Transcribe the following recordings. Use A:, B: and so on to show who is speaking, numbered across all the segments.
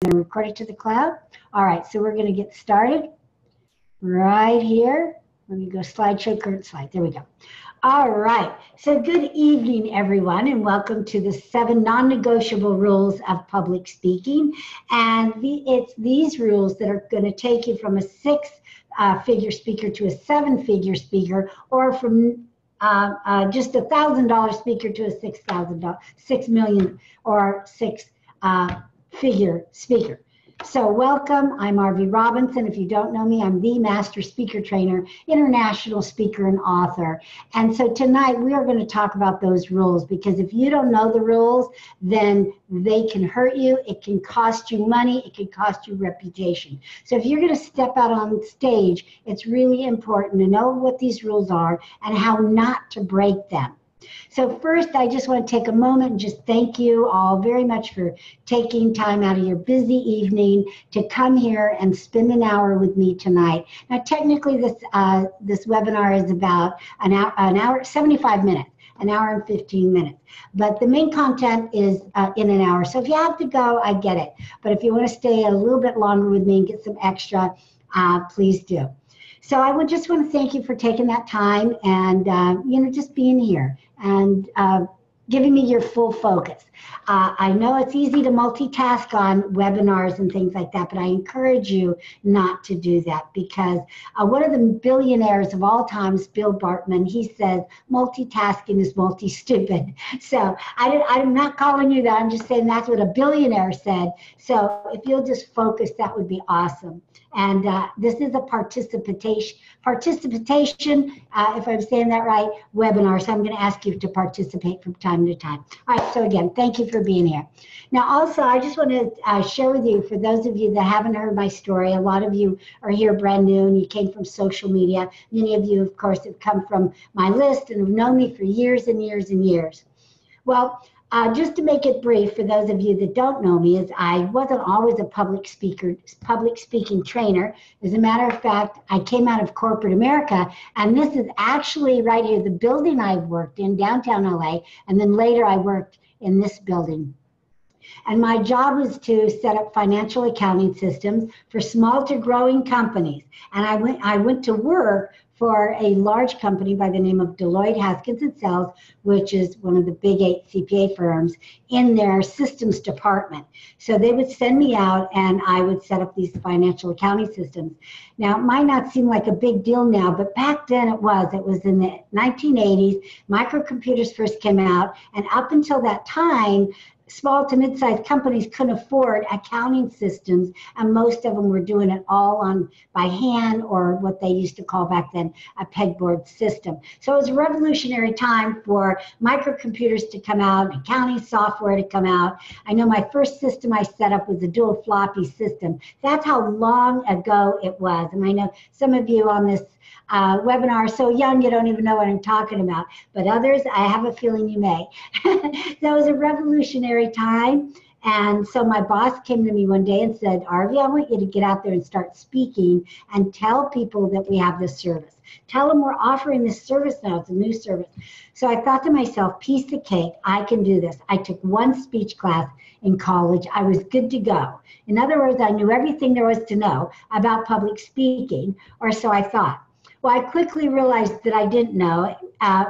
A: going to record it to the cloud. All right, so we're going to get started right here. Let me go slideshow, current slide. There we go. All right, so good evening, everyone, and welcome to the 7 non-negotiable rules of public speaking. And it's these rules that are going to take you from a 6-figure speaker to a 7-figure speaker, or from just $1,000 speaker to a $6 million or 6-figure speaker. So welcome, I'm Arvee Robinson. If you don't know me, I'm the Master Speaker Trainer, international speaker and author. And so tonight we are going to talk about those rules, because if you don't know the rules, then they can hurt you, it can cost you money, it can cost you reputation. So if you're going to step out on stage, it's really important to know what these rules are and how not to break them. So first, I just want to take a moment and just thank you all very much for taking time out of your busy evening to come here and spend an hour with me tonight. Now, technically, this webinar is about an hour, 75 minutes, an hour and 15 minutes. But the main content is in an hour. So if you have to go, I get it. But if you want to stay a little bit longer with me and get some extra, please do. So I would just want to thank you for taking that time and, just being here and giving me your full focus. I know it's easy to multitask on webinars and things like that, but I encourage you not to do that, because one of the billionaires of all times, Bill Bartman, he says multitasking is multi-stupid. So I'm not calling you that, I'm just saying that's what a billionaire said. So if you'll just focus, that would be awesome. And this is a participation, if I'm saying that right, webinar. So I'm going to ask you to participate from time to time. All right, so again, thank you for being here. Now, also, I just want to share with you, for those of you that haven't heard my story, a lot of you are here brand new and you came from social media. Many of you, of course, have come from my list and have known me for years and years and years. Well, just to make it brief, for those of you that don't know me, is I wasn't always a public speaking trainer. As a matter of fact, I came out of corporate America, and this is actually right here, the building I worked in, downtown LA, and then later I worked in this building. And my job was to set up financial accounting systems for small to growing companies. And I went to work for a large company by the name of Deloitte Haskins & Sells, which is one of the big 8 CPA firms, in their systems department. So they would send me out and I would set up these financial accounting systems. Now, it might not seem like a big deal now, but back then it was. It was in the 1980s, microcomputers first came out, and up until that time, small to mid-sized companies couldn't afford accounting systems, and most of them were doing it all by hand, or what they used to call back then a pegboard system. So it was a revolutionary time for microcomputers to come out, accounting software to come out. I know my first system I set up was a dual floppy system. That's how long ago it was. And I know some of you on this webinar are so young you don't even know what I'm talking about, but others, I have a feeling you may. That was a revolutionary time. And so my boss came to me one day and said, Arvee, I want you to get out there and start speaking and tell people that we have this service. Tell them we're offering this service now. It's a new service. So I thought to myself, piece of cake, I can do this. I took one speech class in college. I was good to go. In other words, I knew everything there was to know about public speaking, or so I thought. Well, I quickly realized that I didn't know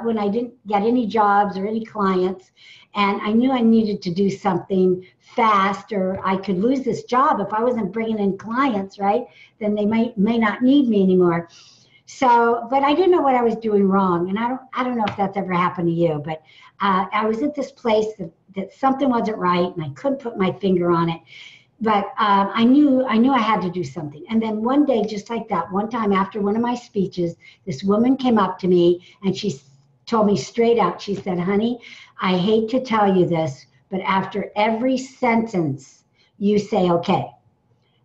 A: when I didn't get any jobs or any clients, and I knew I needed to do something fast, or I could lose this job if I wasn't bringing in clients, right? Then they may not need me anymore. So, but I didn't know what I was doing wrong, and I don't know if that's ever happened to you, but I was at this place that something wasn't right, and I couldn't put my finger on it. But I knew I had to do something. And then one day, just like that, one time after one of my speeches, this woman came up to me and she told me straight out, she said, honey, I hate to tell you this, but after every sentence, you say, okay.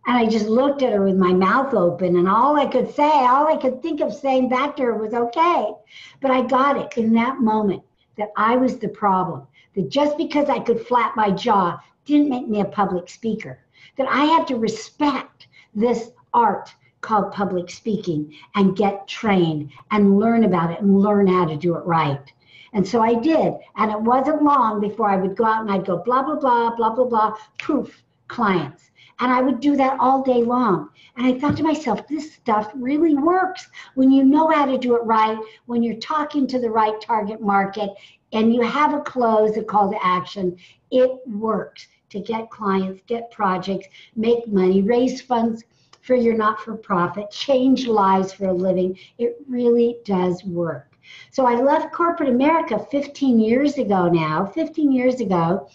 A: And I just looked at her with my mouth open, and all I could think of saying back to her was okay. But I got it in that moment that I was the problem, that just because I could flap my jaw didn't make me a public speaker, that I had to respect this art called public speaking and get trained and learn about it and learn how to do it right. And so I did. And it wasn't long before I would go out and I'd go blah, blah, blah, blah, blah, blah, poof, clients. And I would do that all day long. And I thought to myself, this stuff really works when you know how to do it right, when you're talking to the right target market, and you have a close, a call to action. It works to get clients, get projects, make money, raise funds for your not-for-profit, change lives for a living. It really does work. So I left corporate America 15 years ago now, 15 years ago,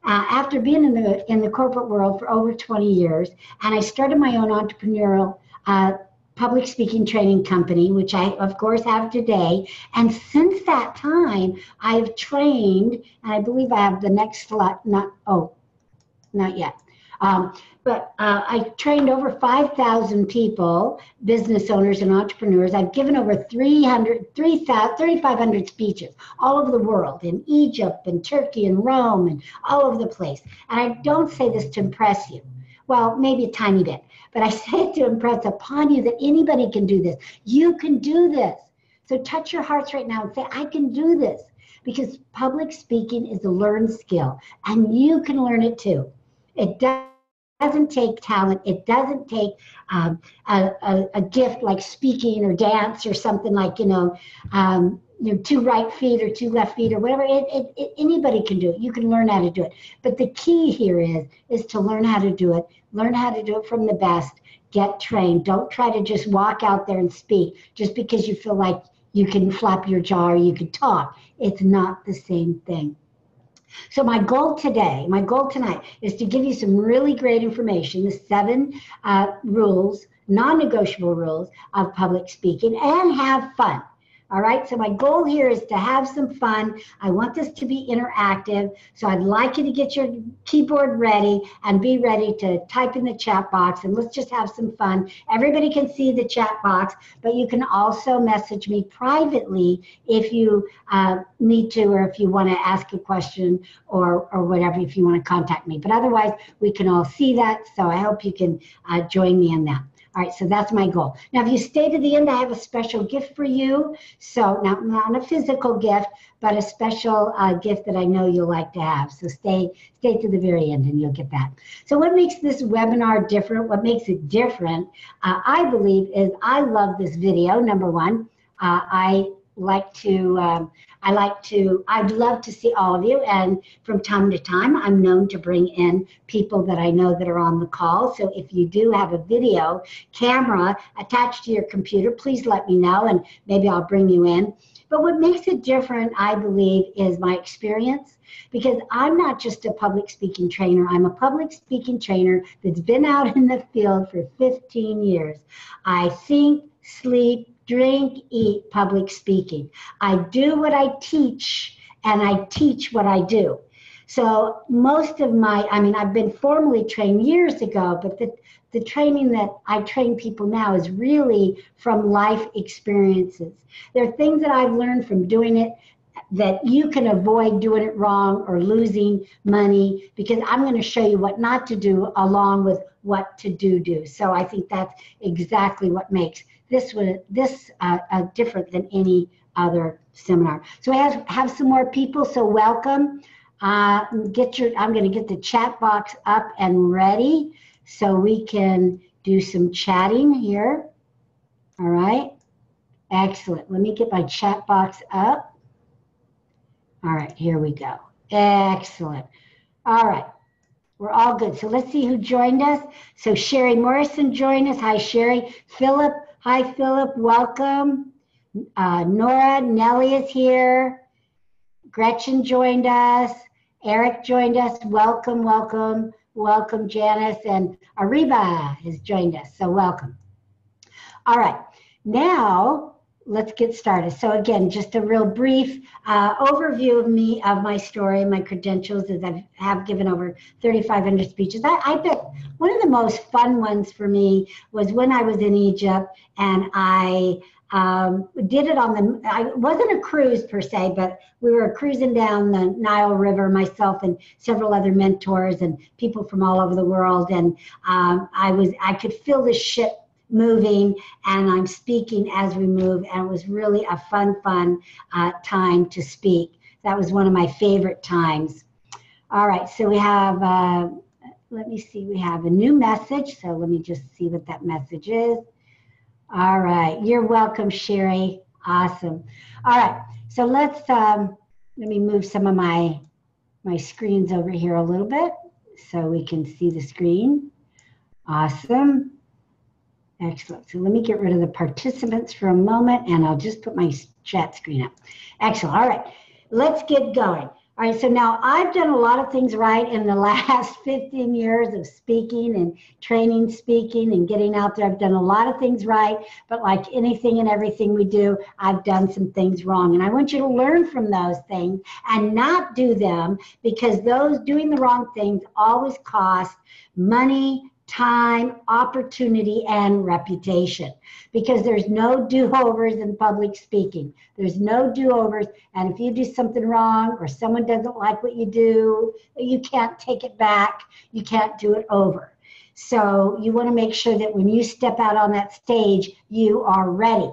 A: after being in the corporate world for over 20 years, and I started my own entrepreneurial public speaking training company, which I, of course, have today. And since that time, I've trained, and I believe I have the next slide, not yet. But I trained over 5,000 people, business owners and entrepreneurs. I've given over 3,500 speeches all over the world, in Egypt and Turkey and Rome and all over the place. And I don't say this to impress you. Well, maybe a tiny bit, but I say it to impress upon you that anybody can do this. You can do this. So touch your hearts right now and say, I can do this. Because public speaking is a learned skill, and you can learn it too. It doesn't take talent. It doesn't take a gift like speaking or dance or something like, two right feet or two left feet or whatever. Anybody can do it. You can learn how to do it. But the key here is to learn how to do it. Learn how to do it from the best. Get trained. Don't try to just walk out there and speak just because you feel like you can flap your jaw or you can talk. It's not the same thing. So my goal tonight is to give you some really great information, the 7 rules, non-negotiable rules of public speaking, and have fun. All right, so my goal here is to have some fun. I want this to be interactive, so I'd like you to get your keyboard ready and be ready to type in the chat box, and let's just have some fun. Everybody can see the chat box, but you can also message me privately if you need to, or if you want to ask a question or whatever, if you want to contact me. But otherwise, we can all see that, so I hope you can join me in that. All right, so that's my goal. Now, if you stay to the end, I have a special gift for you. So not a physical gift, but a special gift that I know you'll like to have. So stay to the very end and you'll get that. So what makes this webinar different, what makes it different, I believe, is I love this video, number one. I'd love to see all of you, and from time to time I'm known to bring in people that I know that are on the call. So if you do have a video camera attached to your computer, please let me know and maybe I'll bring you in. But what makes it different, I believe, is my experience, because I'm not just a public speaking trainer. I'm a public speaking trainer that's been out in the field for 15 years. I think, sleep, drink, eat public speaking. I do what I teach, and I teach what I do. So most of I've been formally trained years ago, but the training that I train people now is really from life experiences. There are things that I've learned from doing it that you can avoid doing it wrong or losing money, because I'm going to show you what not to do along with what to do. So I think that's exactly what makes this different than any other seminar. So I have some more people, so welcome. I'm going to get the chat box up and ready so we can do some chatting here. All right, excellent. Let me get my chat box up. All right, here we go. Excellent. All right, we're all good. So let's see who joined us. So Sherry Morrison joined us. Hi, Sherry. Philip. Hi, Philip. Welcome. Nora, Nellie is here. Gretchen joined us. Eric joined us. Welcome, welcome, welcome, Janice. And Arvee has joined us. So welcome. All right. Now, let's get started. So again, just a real brief overview of my story, my credentials, as I have given over 3,500 speeches. I bet one of the most fun ones for me was when I was in Egypt, and I did it on it wasn't a cruise per se, but we were cruising down the Nile River, myself and several other mentors and people from all over the world. And I could feel the ship moving, and I'm speaking as we move, and it was really a fun time to speak. That was one of my favorite times. All right, so we have let me see, we have a new message. So let me just see what that message is. All right, you're welcome, Sherry. Awesome. All right, so let me move some of my screens over here a little bit so we can see the screen. Awesome. Excellent. So let me get rid of the participants for a moment, and I'll just put my chat screen up. Excellent. All right, let's get going. All right, so now I've done a lot of things right in the last 15 years of speaking and training speaking and getting out there. I've done a lot of things right, but like anything and everything we do, I've done some things wrong. And I want you to learn from those things and not do them, because those doing the wrong things always cost money, time, opportunity, and reputation, because there's no do-overs in public speaking. There's no do-overs, and if you do something wrong or someone doesn't like what you do, you can't take it back. You can't do it over. So you want to make sure that when you step out on that stage, you are ready.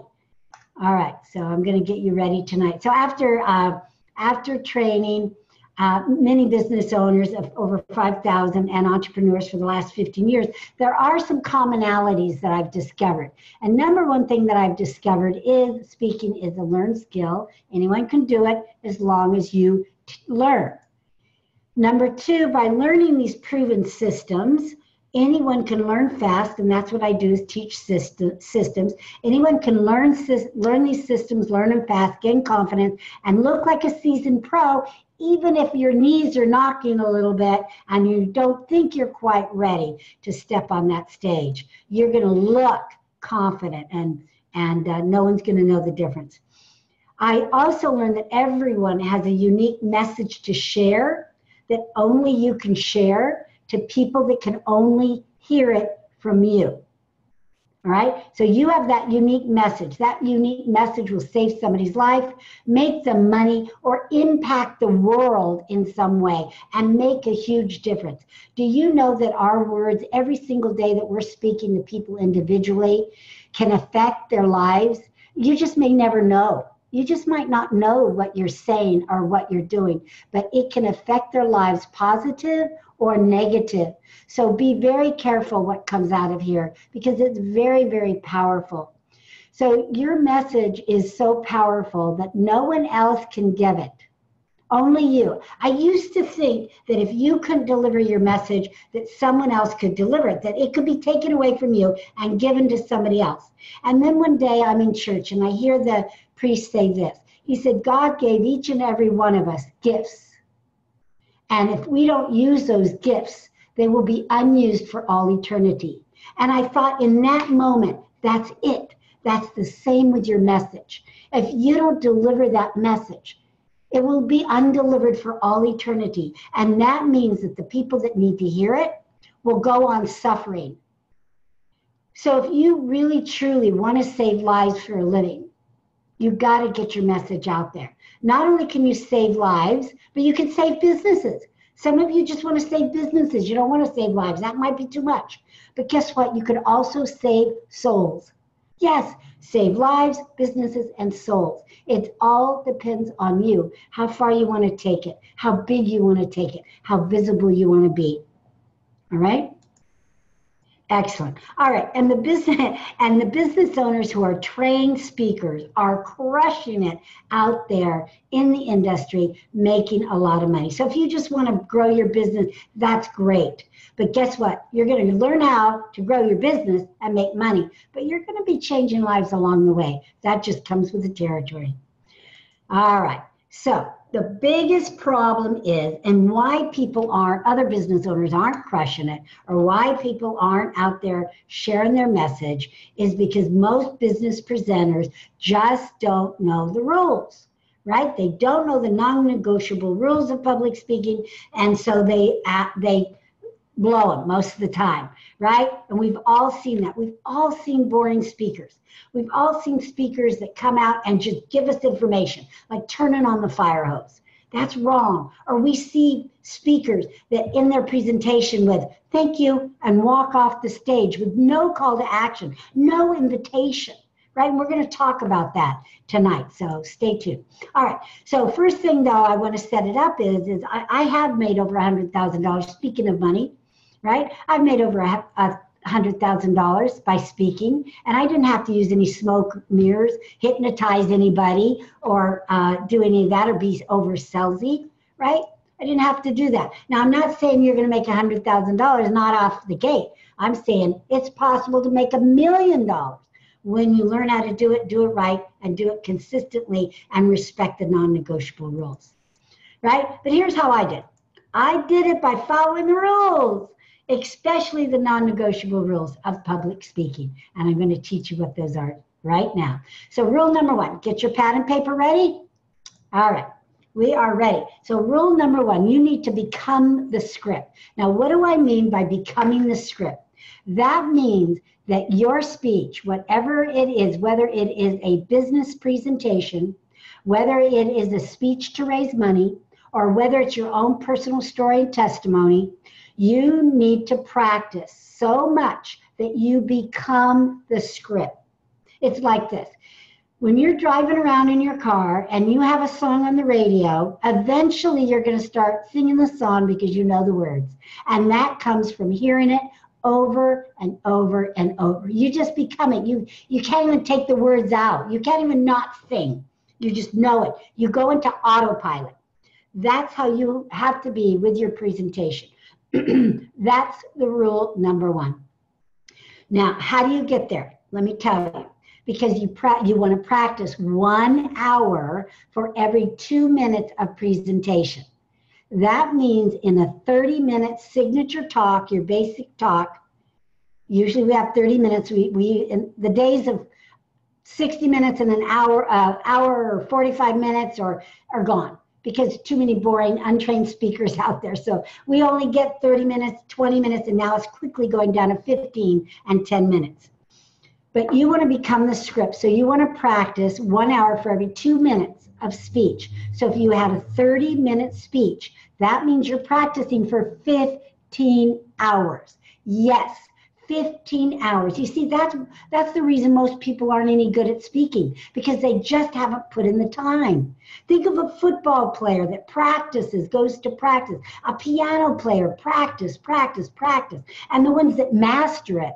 A: All right, so I'm going to get you ready tonight. So after training, many business owners of over 5,000 and entrepreneurs for the last 15 years, there are some commonalities that I've discovered. And number one thing that I've discovered is speaking is a learned skill. Anyone can do it as long as you learn. Number two, by learning these proven systems, anyone can learn fast, and that's what I do, is teach systems. Anyone can learn these systems, learn them fast, gain confidence, and look like a seasoned pro, even if your knees are knocking a little bit and you don't think you're quite ready to step on that stage. You're going to look confident, and no one's going to know the difference. I also learned that everyone has a unique message to share that only you can share to people that can only hear it from you. All right, so you have that unique message. That unique message will save somebody's life, make them money, or impact the world in some way and make a huge difference. Do you know that our words every single day that we're speaking to people individually can affect their lives? You just may never know. You just might not know what you're saying or what you're doing, but it can affect their lives, positive or negative. So be very careful what comes out of here, because it's very, very powerful. So your message is so powerful that no one else can give it. Only you. I used to think that if you couldn't deliver your message, that someone else could deliver it, that it could be taken away from you and given to somebody else. And then one day I'm in church and I hear the priest say this. He said, God gave each and every one of us gifts. And if we don't use those gifts, they will be unused for all eternity. And I thought in that moment, that's it. That's the same with your message. If you don't deliver that message, it will be undelivered for all eternity. And that means that the people that need to hear it will go on suffering. So if you really, truly want to save lives for a living, you've got to get your message out there. Not only can you save lives, but you can save businesses. Some of you just want to save businesses. You don't want to save lives. That might be too much. But guess what? You could also save souls. Yes, save lives, businesses, and souls. It all depends on you, how far you want to take it, how big you want to take it, how visible you want to be. All right? Excellent. All right, and the business owners who are trained speakers are crushing it out there in the industry, making a lot of money. So if you just want to grow your business, that's great. But guess what? You're going to learn how to grow your business and make money, but you're going to be changing lives along the way. That just comes with the territory. All right. So the biggest problem is, and why other business owners aren't crushing it, or why people aren't out there sharing their message, is because most business presenters just don't know the rules, right? They don't know the non-negotiable rules of public speaking, and so they blow them most of the time, right? And we've all seen that. We've all seen boring speakers. We've all seen speakers that come out and just give us information, like turning on the fire hose. That's wrong. Or we see speakers that in their presentation with thank you and walk off the stage with no call to action, no invitation, right? And we're going to talk about that tonight, so stay tuned. All right, so first thing though I want to set it up is I have made over $100,000, speaking of money, right? I've made over $100,000 by speaking, and I didn't have to use any smoke mirrors, hypnotize anybody, or do any of that, or be over salesy, right? I didn't have to do that. Now, I'm not saying you're going to make $100,000 not off the gate. I'm saying it's possible to make $1 million when you learn how to do it right, and do it consistently, and respect the non-negotiable rules, right? But here's how I did. I did it by following the rules, especially the non-negotiable rules of public speaking. And I'm going to teach you what those are right now. So rule number 1, get your pad and paper ready. All right. We are ready. So rule number 1, you need to become the script. Now, what do I mean by becoming the script? That means that your speech, whatever it is, whether it is a business presentation, whether it is a speech to raise money, or whether it's your own personal story and testimony, you need to practice so much that you become the script. It's like this. When you're driving around in your car and you have a song on the radio, eventually you're going to start singing the song because you know the words. And that comes from hearing it over and over and over. You just become it. You can't even take the words out. You can't even not sing. You just know it. You go into autopilot. That's how you have to be with your presentation. That's the rule number 1. Now, how do you get there? Let me tell you. Because you want to practice 1 hour for every 2 minutes of presentation. That means in a 30-minute signature talk, your basic talk, usually we have 30 minutes. We in the days of 60 minutes and an hour or 45 minutes are gone, because too many boring, untrained speakers out there. So we only get 30 minutes, 20 minutes, and now it's quickly going down to 15 and 10 minutes. But you want to become the script. So you want to practice 1 hour for every 2 minutes of speech. So if you had a 30-minute speech, that means you're practicing for 15 hours. Yes, 15 hours. You see, that's the reason most people aren't any good at speaking, because they just haven't put in the time. Think of a football player that practices, goes to practice. A piano player, practice. And the ones that master it,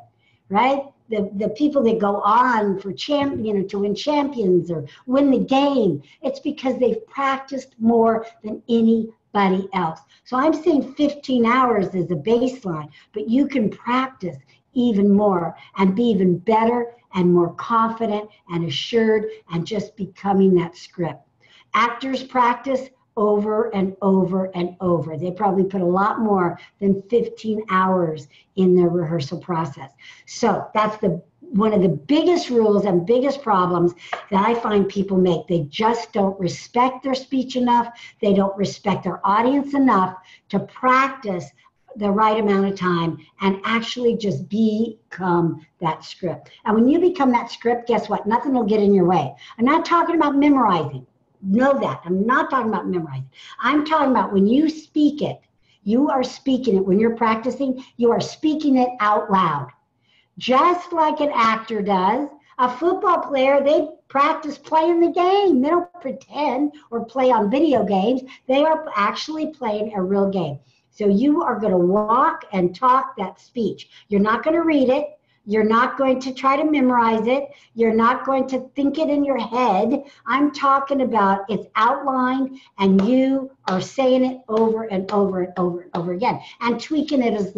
A: right? The people that go on for to win champions or win the game, it's because they've practiced more than anybody else. So I'm saying 15 hours is a baseline, but you can practice even more and be even better and more confident and assured and just becoming that script. Actors practice over and over and over. They probably put a lot more than 15 hours in their rehearsal process. So that's one of the biggest rules and biggest problems that I find people make. They just don't respect their speech enough. They don't respect their audience enough to practice the right amount of time and actually just become that script. And when you become that script, guess what? Nothing will get in your way. I'm not talking about memorizing. Know that. I'm not talking about memorizing. I'm talking about when you speak it, you are speaking it. When you're practicing, you are speaking it out loud. Just like an actor does. A football player, they practice playing the game. They don't pretend or play on video games. They are actually playing a real game. So you are going to walk and talk that speech. You're not going to read it. You're not going to try to memorize it. You're not going to think it in your head. I'm talking about it's outlined and you are saying it over and over and over and over again and tweaking it as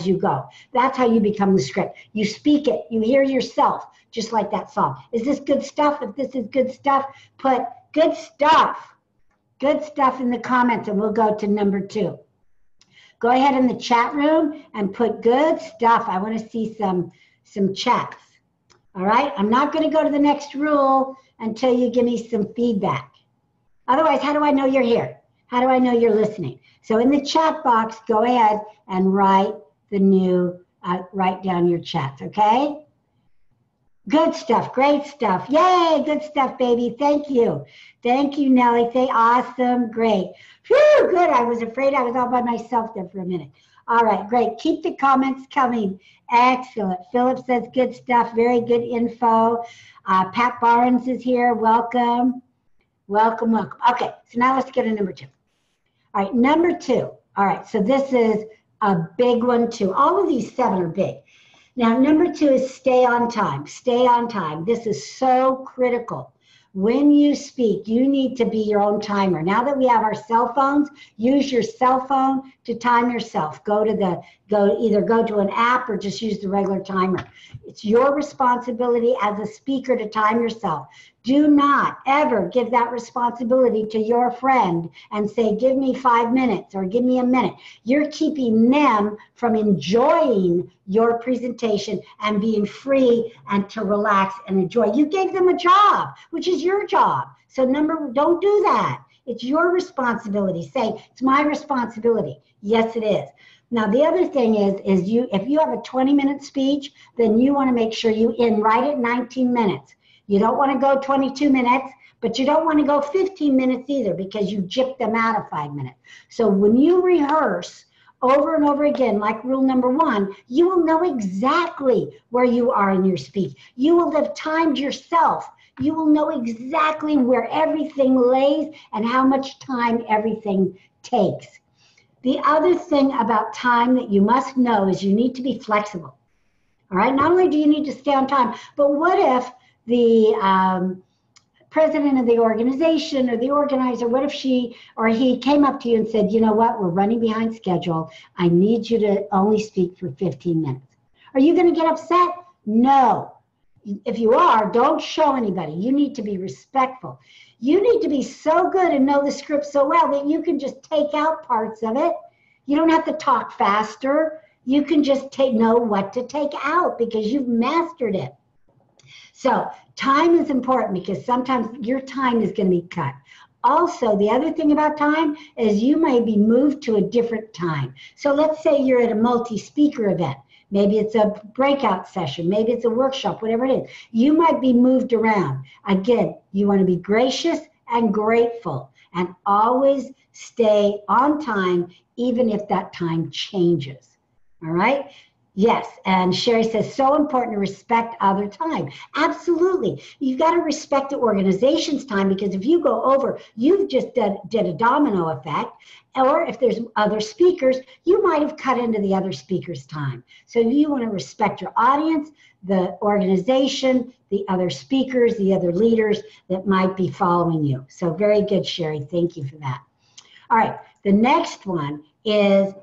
A: you go. That's how you become the script. You speak it. You hear yourself, just like that song. Is this good stuff? If this is good stuff, put good stuff in the comments, and we'll go to number 2. Go ahead in the chat room and put good stuff. I want to see some chats. All right. I'm not going to go to the next rule until you give me some feedback. Otherwise, how do I know you're here? How do I know you're listening? So in the chat box, go ahead and write down your chats. Okay. Good stuff. Great stuff. Yay. Good stuff, baby. Thank you. Thank you, Nellie. Awesome. Great. Whew, good. I was afraid I was all by myself there for a minute. All right. Great. Keep the comments coming. Excellent. Philip says good stuff. Very good info. Pat Barnes is here. Welcome. Welcome, welcome. Okay. So now let's get to number 2. All right. Number 2. All right. So this is a big one too. All of these 7 are big. Now, number 2 is stay on time. Stay on time. This is so critical. When you speak, you need to be your own timer. Now that we have our cell phones, use your cell phone to time yourself. Either go to an app or just use the regular timer. It's your responsibility as a speaker to time yourself. Do not ever give that responsibility to your friend and say, give me 5 minutes or give me a minute. You're keeping them from enjoying your presentation and being free and to relax and enjoy. You gave them a job, which is your job. So don't do that. It's your responsibility. Say, it's my responsibility. Yes, it is. Now, the other thing is if you have a 20-minute speech, then you want to make sure you end right at 19 minutes. You don't want to go 22 minutes, but you don't want to go 15 minutes either because you gypped them out of 5 minutes. So when you rehearse over and over again, like rule number 1, you will know exactly where you are in your speech. You will have timed yourself. You will know exactly where everything lays and how much time everything takes. The other thing about time that you must know is you need to be flexible. All right, not only do you need to stay on time, but what if the president of the organization or the organizer, what if she or he came up to you and said, you know what, we're running behind schedule. I need you to only speak for 15 minutes. Are you going to get upset? No. If you are, don't show anybody. You need to be respectful. You need to be so good and know the script so well that you can just take out parts of it. You don't have to talk faster. You can just know what to take out because you've mastered it. So time is important because sometimes your time is going to be cut. Also, the other thing about time is you may be moved to a different time. So let's say you're at a multi-speaker event. Maybe it's a breakout session. Maybe it's a workshop, whatever it is. You might be moved around. Again, you want to be gracious and grateful and always stay on time, even if that time changes. All right? Yes, and Sherry says, so important to respect other time. Absolutely. You've got to respect the organization's time because if you go over, you've just did a domino effect. Or if there's other speakers, you might have cut into the other speaker's time. So you want to respect your audience, the organization, the other speakers, the other leaders that might be following you. So very good, Sherry. Thank you for that. All right, the next one is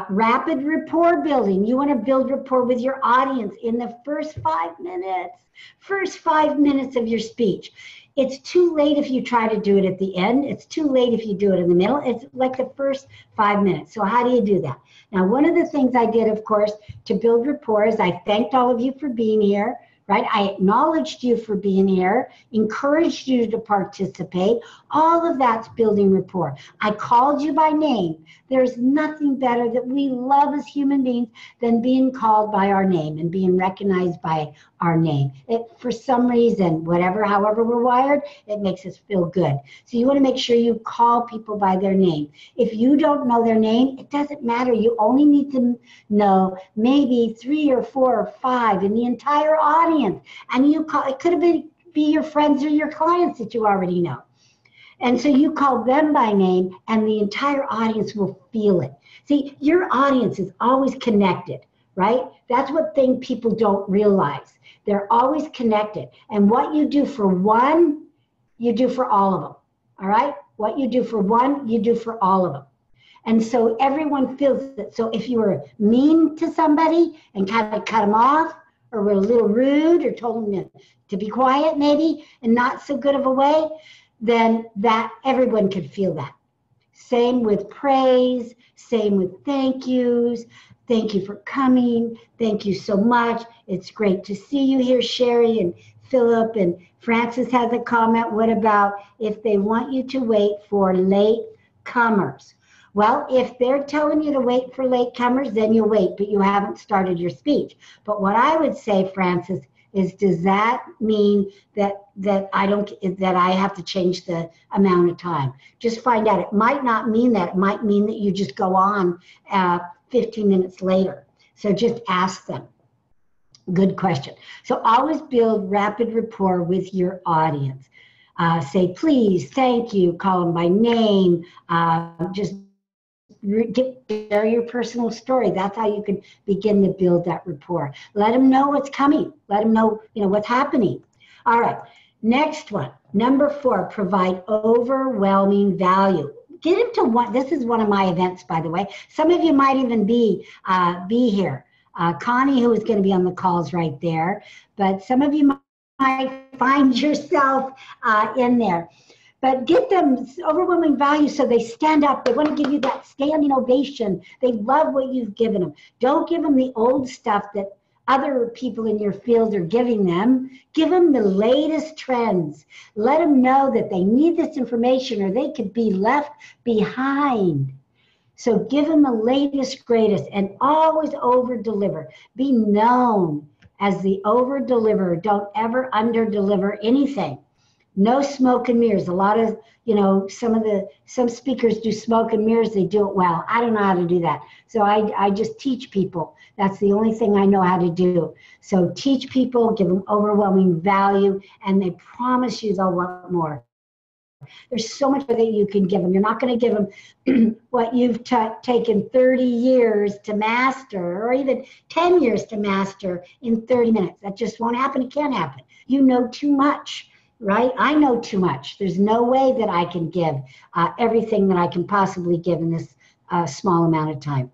A: rapid rapport building. You want to build rapport with your audience in the first 5 minutes. First 5 minutes of your speech. It's too late if you try to do it at the end. It's too late if you do it in the middle. It's like the first 5 minutes. So how do you do that? Now, one of the things I did, of course, to build rapport is I thanked all of you for being here. Right? I acknowledged you for being here, encouraged you to participate. All of that's building rapport. I called you by name. There's nothing better that we love as human beings than being called by our name and being recognized by our name. For some reason, however we're wired, it makes us feel good. So you want to make sure you call people by their name. If you don't know their name, it doesn't matter. You only need to know maybe 3 or 4 or 5 in the entire audience. And you call, it could have be your friends or your clients that you already know. And so you call them by name and the entire audience will feel it. See, your audience is always connected, right? That's what people don't realize. They're always connected. And what you do for one, you do for all of them, all right? What you do for one, you do for all of them. And so everyone feels it. So if you were mean to somebody and kind of cut them off, or were a little rude or told them to be quiet maybe in not so good of a way, then that everyone could feel that. Same with praise, same with thank yous. Thank you for coming. Thank you so much. It's great to see you here, Sherry and Philip. And Francis has a comment. What about if they want you to wait for late comers? Well, if they're telling you to wait for latecomers, then you wait, but you haven't started your speech. But what I would say, Francis, is does that mean that I have to change the amount of time? Just find out. It might not mean that. It might mean that you just go on 15 minutes later. So just ask them. Good question. So always build rapid rapport with your audience. Say please, thank you, call them by name, just share your personal story. That's how you can begin to build that rapport. Let them know what's coming. Let them know, what's happening. All right. Next one, number 4, provide overwhelming value. Get them to one. This is one of my events, by the way. Some of you might even be here. Connie, who is going to be on the calls right there, but some of you might find yourself in there. But get them overwhelming value so they stand up. They want to give you that standing ovation. They love what you've given them. Don't give them the old stuff that other people in your field are giving them. Give them the latest trends. Let them know that they need this information or they could be left behind. So give them the latest, greatest, and always over-deliver. Be known as the over-deliverer. Don't ever under-deliver anything. No smoke and mirrors. A lot of, some speakers do smoke and mirrors. They do it well. I don't know how to do that. So I just teach people. That's the only thing I know how to do. So teach people, give them overwhelming value, and they promise you they'll want more. There's so much that you can give them. You're not going to give them what you've taken 30 years to master or even 10 years to master in 30 minutes. That just won't happen. It can't happen. You know too much. Right? I know too much. There's no way that I can give everything that I can possibly give in this small amount of time.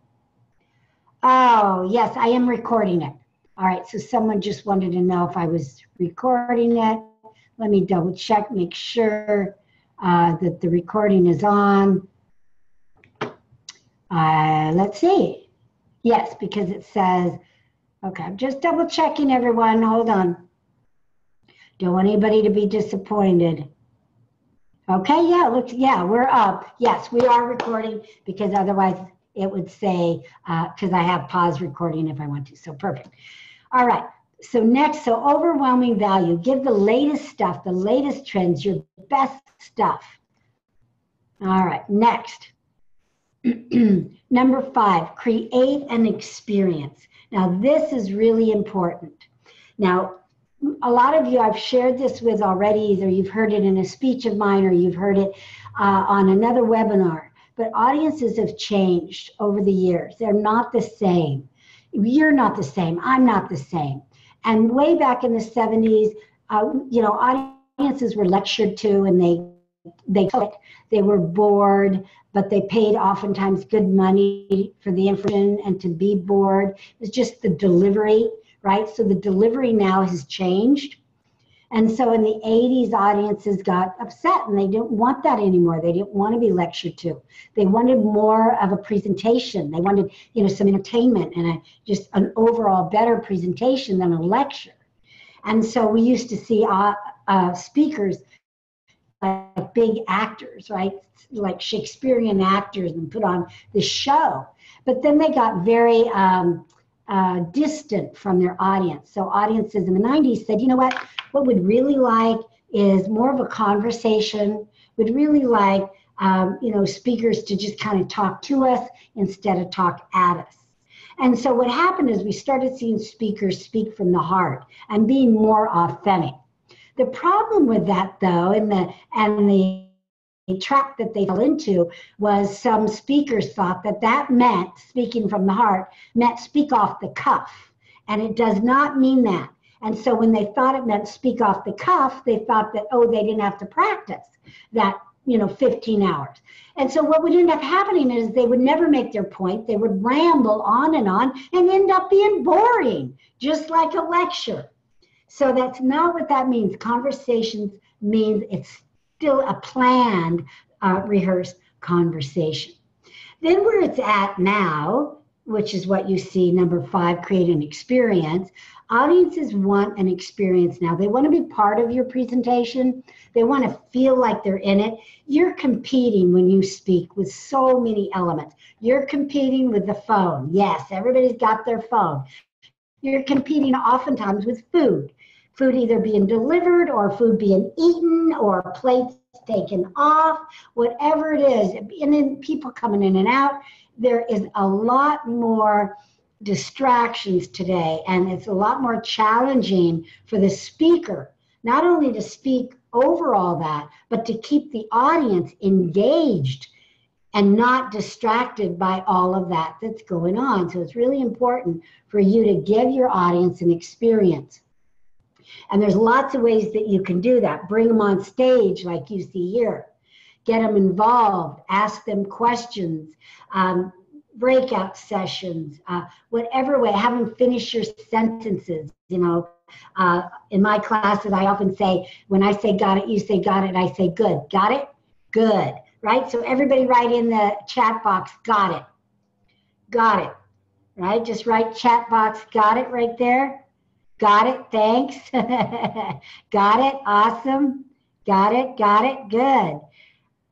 A: Oh, yes, I am recording it. All right, so someone just wanted to know if I was recording it. Let me double check, make sure that the recording is on. Let's see. Yes, because it says, okay, I'm just double checking everyone. Hold on. Don't want anybody to be disappointed. Okay, yeah, we're up. Yes, we are recording because otherwise it would say, because I have pause recording if I want to, so perfect. All right, so next, so overwhelming value. Give the latest stuff, the latest trends, your best stuff. All right, next. Number 5, create an experience. Now, this is really important. Now, a lot of you I've shared this with already. Either you've heard it in a speech of mine or you've heard it on another webinar. But audiences have changed over the years. They're not the same. You're not the same. I'm not the same. And way back in the 70s, audiences were lectured to and they were bored, but they paid oftentimes good money for the information and to be bored. It was just the delivery. Right? So the delivery now has changed. And so in the 80s, audiences got upset and they didn't want that anymore. They didn't want to be lectured to. They wanted more of a presentation. They wanted, some entertainment and just an overall better presentation than a lecture. And so we used to see speakers like big actors, right? Like Shakespearean actors and put on the show. But then they got very distant from their audience. So audiences in the 90s said, you know what we'd really like is more of a conversation. We'd really like, speakers to just kind of talk to us instead of talk at us. And so what happened is we started seeing speakers speak from the heart and being more authentic. The problem with that, though, and the trap that they fell into was some speakers thought that meant speaking from the heart meant speak off the cuff, and it does not mean that. And so when they thought it meant speak off the cuff, they thought that they didn't have to practice that 15 hours. And so what would end up happening is they would never make their point. They would ramble on and end up being boring, just like a lecture. So that's not what that means. Conversations means it's still a planned, rehearsed conversation. Then where it's at now, which is what you see, number 5, create an experience. Audiences want an experience now. They want to be part of your presentation. They want to feel like they're in it. You're competing when you speak with so many elements. You're competing with the phone. Yes, everybody's got their phone. You're competing oftentimes with food. Food either being delivered or food being eaten or plates taken off, whatever it is. And then people coming in and out. There is a lot more distractions today, and it's a lot more challenging for the speaker, not only to speak over all that, but to keep the audience engaged and not distracted by all of that that's going on. So it's really important for you to give your audience an experience. And there's lots of ways that you can do that. Bring them on stage like you see here. Get them involved. Ask them questions. Breakout sessions. Whatever way. Have them finish your sentences. You know, in my classes, I often say, when I say got it, you say got it. I say good. Got it? Good. Right? So everybody write in the chat box, got it. Got it. Right? Just write chat box, got it right there. Got it, thanks. Got it, awesome. Got it, good.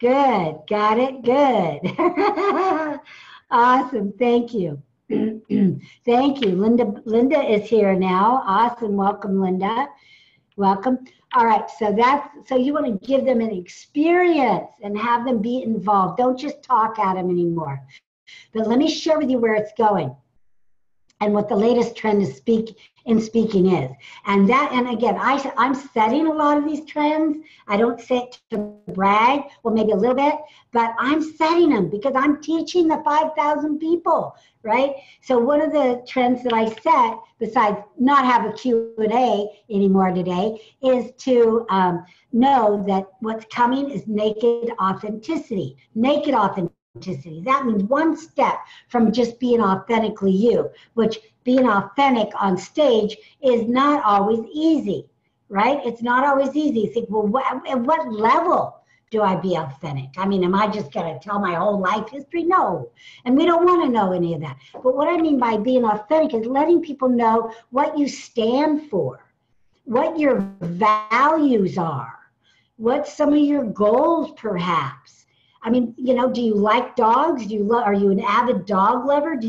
A: Good, got it, good. Awesome, thank you. Thank you. Linda is here now. Awesome, welcome, Linda. Welcome. All right, so you want to give them an experience and have them be involved. Don't just talk at them anymore. But let me share with you where it's going and what the latest trend is speaking is. And again, I'm setting a lot of these trends. I don't say it to brag, well, maybe a little bit, but I'm setting them because I'm teaching the 5,000 people, right? So one of the trends that I set, besides not have a Q&A anymore today, is to know that what's coming is naked authenticity. Naked authenticity. That means one step from just being authentically you, which being authentic on stage is not always easy, right? It's not always easy. You think, well, at what level do I be authentic? I mean, am I just going to tell my whole life history? No. And we don't want to know any of that. But what I mean by being authentic is letting people know what you stand for, what your values are, what some of your goals perhaps. I mean, you know, do you like dogs? Are you an avid dog lover? Do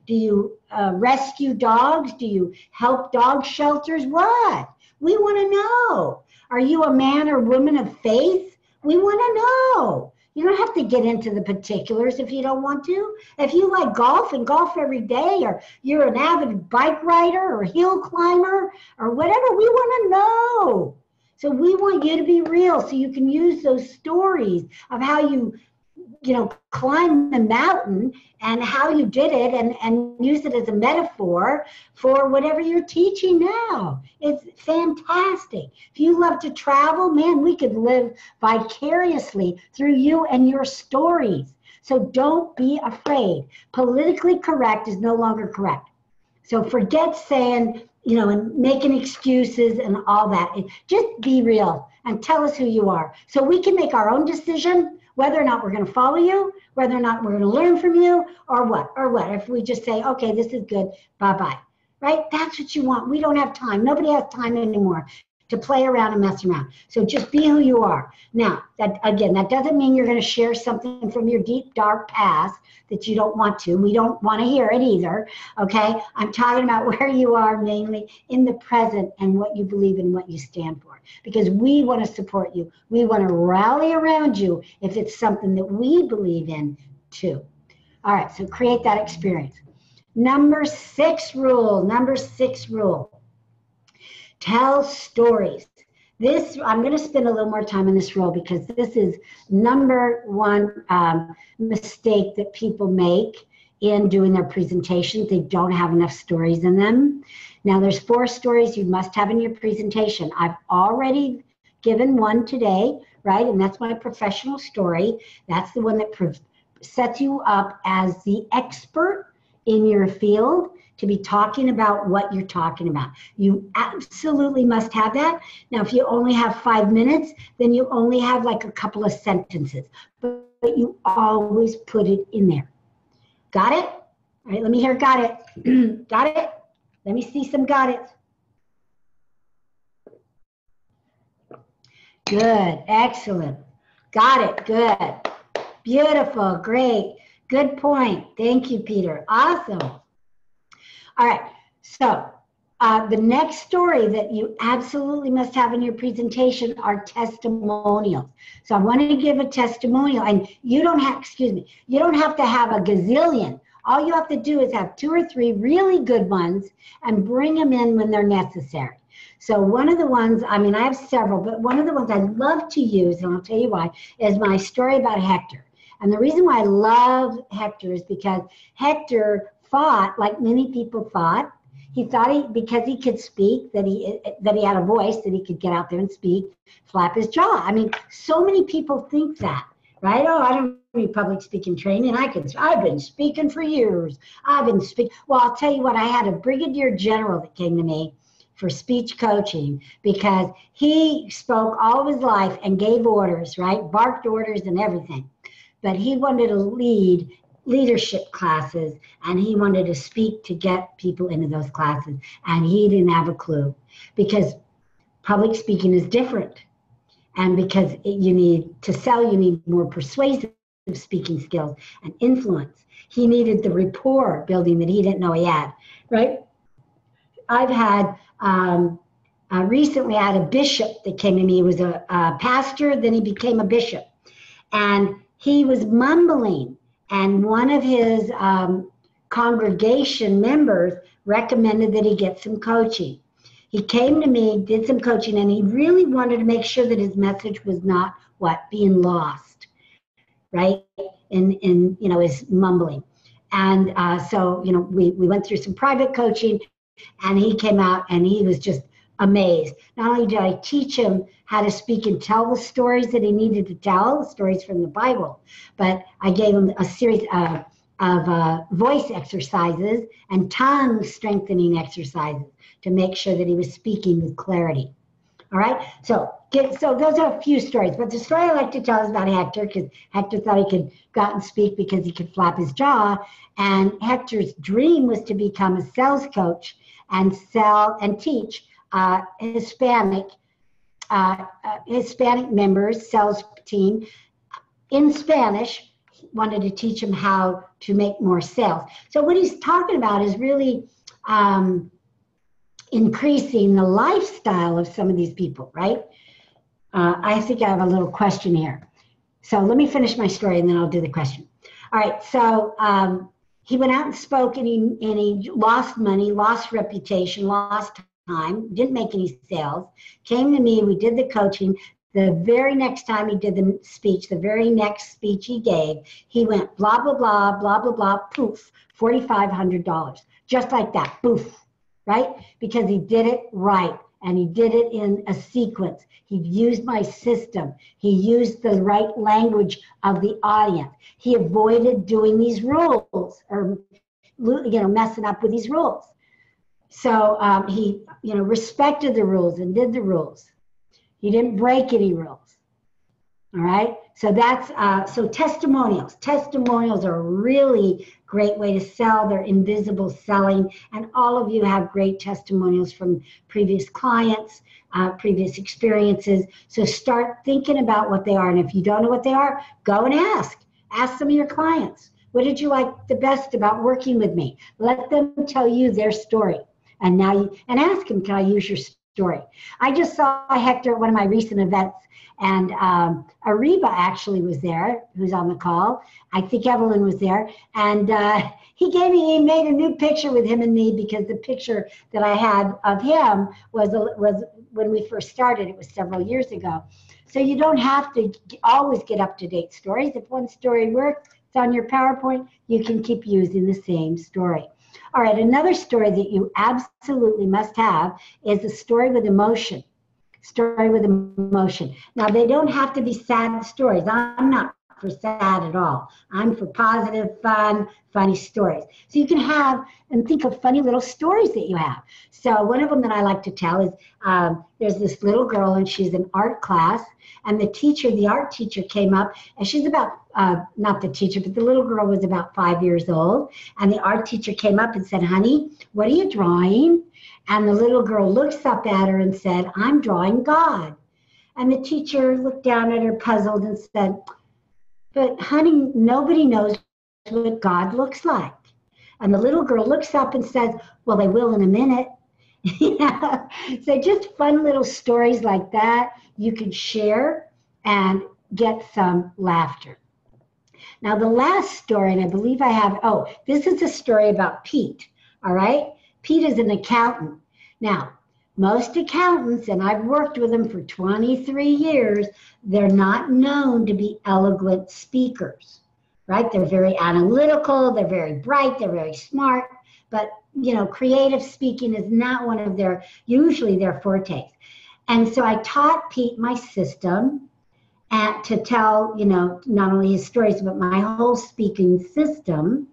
A: you rescue dogs? Do you help dog shelters? What? We want to know. Are you a man or woman of faith? We want to know. You don't have to get into the particulars if you don't want to. If you like golf and golf every day, or you're an avid bike rider or hill climber or whatever, we want to know. So we want you to be real so you can use those stories of how you climbed the mountain and how you did it and use it as a metaphor for whatever you're teaching now. It's fantastic. If you love to travel, man, we could live vicariously through you and your stories. So don't be afraid. Politically correct is no longer correct. So forget saying, and making excuses and all that. Just be real and tell us who you are so we can make our own decision whether or not we're going to follow you, whether or not we're going to learn from you, or what. If we just say, okay, this is good, bye-bye, right? That's what you want. We don't have time. Nobody has time anymore to play around and mess around. So just be who you are. Now, that doesn't mean you're going to share something from your deep, dark past that you don't want to. We don't want to hear it either, okay? I'm talking about where you are mainly in the present and what you believe in, what you stand for. Because we want to support you. We want to rally around you if it's something that we believe in too. All right, so create that experience. Number six rule. Tell stories. I'm going to spend a little more time on this rule because this is number one mistake that people make in doing their presentations. They don't have enough stories in them. Now, there's 4 stories you must have in your presentation. I've already given one today, right? And that's my professional story. That's the one that sets you up as the expert in your field to be talking about what you're talking about. You absolutely must have that. Now, if you only have 5 minutes, then you only have like a couple of sentences, but you always put it in there. Got it? All right, let me hear got it. Got it? Let me see some got it. Good, excellent. Got it, good. Beautiful, great. Good point. Thank you, Peter. Awesome. All right, so the next story that you absolutely must have in your presentation are testimonials. So I wanted to give a testimonial, and you don't have to have a gazillion. All you have to do is have 2 or 3 really good ones and bring them in when they're necessary. So one of the ones, I have several, but one of the ones I love to use, and I'll tell you why, is my story about Hector. And the reason why I love Hector is because Hector thought, like many people thought, he thought because he could speak, that he had a voice, that he could get out there and speak, flap his jaw. I mean, so many people think that, right? Oh, I don't need public speaking training. I've been speaking for years. Well, I'll tell you what, I had a brigadier general that came to me for speech coaching because he spoke all of his life and gave orders, right? Barked orders and everything. But he wanted to lead leadership classes, and he wanted to speak to get people into those classes, and he didn't have a clue, because public speaking is different, and because you need to sell, you need more persuasive speaking skills and influence. He needed the rapport building that he didn't know he had, right? I've had recently I had a bishop that came to me. He was a pastor, then he became a bishop, and he was mumbling. And one of his congregation members recommended that he get some coaching. He came to me, did some coaching, and he really wanted to make sure that his message was not being lost, right? In his mumbling. And so we went through some private coaching, and he came out and he was just amazed. Not only did I teach him how to speak and tell the stories that he needed to tell, the stories from the Bible, but I gave him a series of voice exercises and tongue strengthening exercises to make sure that he was speaking with clarity. All right, so those are a few stories, but the story I like to tell is about Hector, because Hector thought he could go out and speak because he could flap his jaw, and Hector's dream was to become a sales coach and sell and teach Hispanic members, sales team in Spanish. He wanted to teach them how to make more sales. So what he's talking about is really increasing the lifestyle of some of these people, right? I think I have a little question here. So let me finish my story and then I'll do the question. All right, so he went out and spoke, and he lost money, lost reputation, lost time, didn't make any sales, came to me, we did the coaching. The very next time he did the speech, the very next speech he gave, he went blah, blah, blah, blah, blah, blah, poof, $4,500. Just like that, poof, right? Because he did it right, and he did it in a sequence. He used my system. He used the right language of the audience. He avoided doing these rules or messing up with these rules. So he respected the rules and did the rules. He didn't break any rules. All right. So that's so testimonials. Testimonials are a really great way to sell. They're invisible selling, and all of you have great testimonials from previous clients, previous experiences. So start thinking about what they are, and if you don't know what they are, go and ask some of your clients. What did you like the best about working with me? Let them tell you their story, and ask them, can I use your story? I just saw Hector at one of my recent events, and Arvee actually was there, who's on the call. I think Evelyn was there, and he made a new picture with him and me, because the picture that I had of him was when we first started. It was several years ago. So you don't have to always get up-to-date stories. If one story works, it's on your PowerPoint, you can keep using the same story. All right, another story that you absolutely must have is a story with emotion. Story with emotion. Now, they don't have to be sad stories. I'm not for sad at all. I'm for positive, fun, funny stories. So you can have and think of funny little stories that you have. So one of them that I like to tell is there's this little girl, and she's in art class, and the art teacher came up, and she's about, not the teacher, but the little girl was about 5 years old, and the art teacher came up and said, honey, what are you drawing? And the little girl looks up at her and said, I'm drawing God. And the teacher looked down at her puzzled and said, but honey, nobody knows what God looks like. And the little girl looks up and says, well, they will in a minute. So just fun little stories like that you can share and get some laughter. Now the last story, and I believe I have, this is a story about Pete, all right? Pete is an accountant. Now, most accountants, and I've worked with them for 23 years, they're not known to be eloquent speakers. right? They're very analytical, they're very bright, they're very smart, but creative speaking is not one of usually their fortes. And so I taught Pete my system and to tell, not only his stories, but my whole speaking system.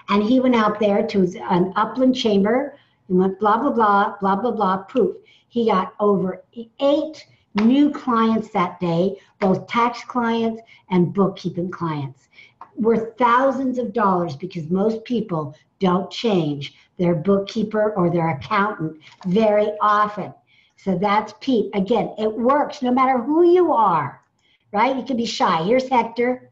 A: And he went out there to an upland chamber and went blah, blah, blah, blah, blah, blah, poof. He got over 8 new clients that day, both tax clients and bookkeeping clients, worth thousands of dollars, because most people don't change their bookkeeper or their accountant very often. So that's Pete. Again, it works no matter who you are, right? You can be shy. Here's Hector.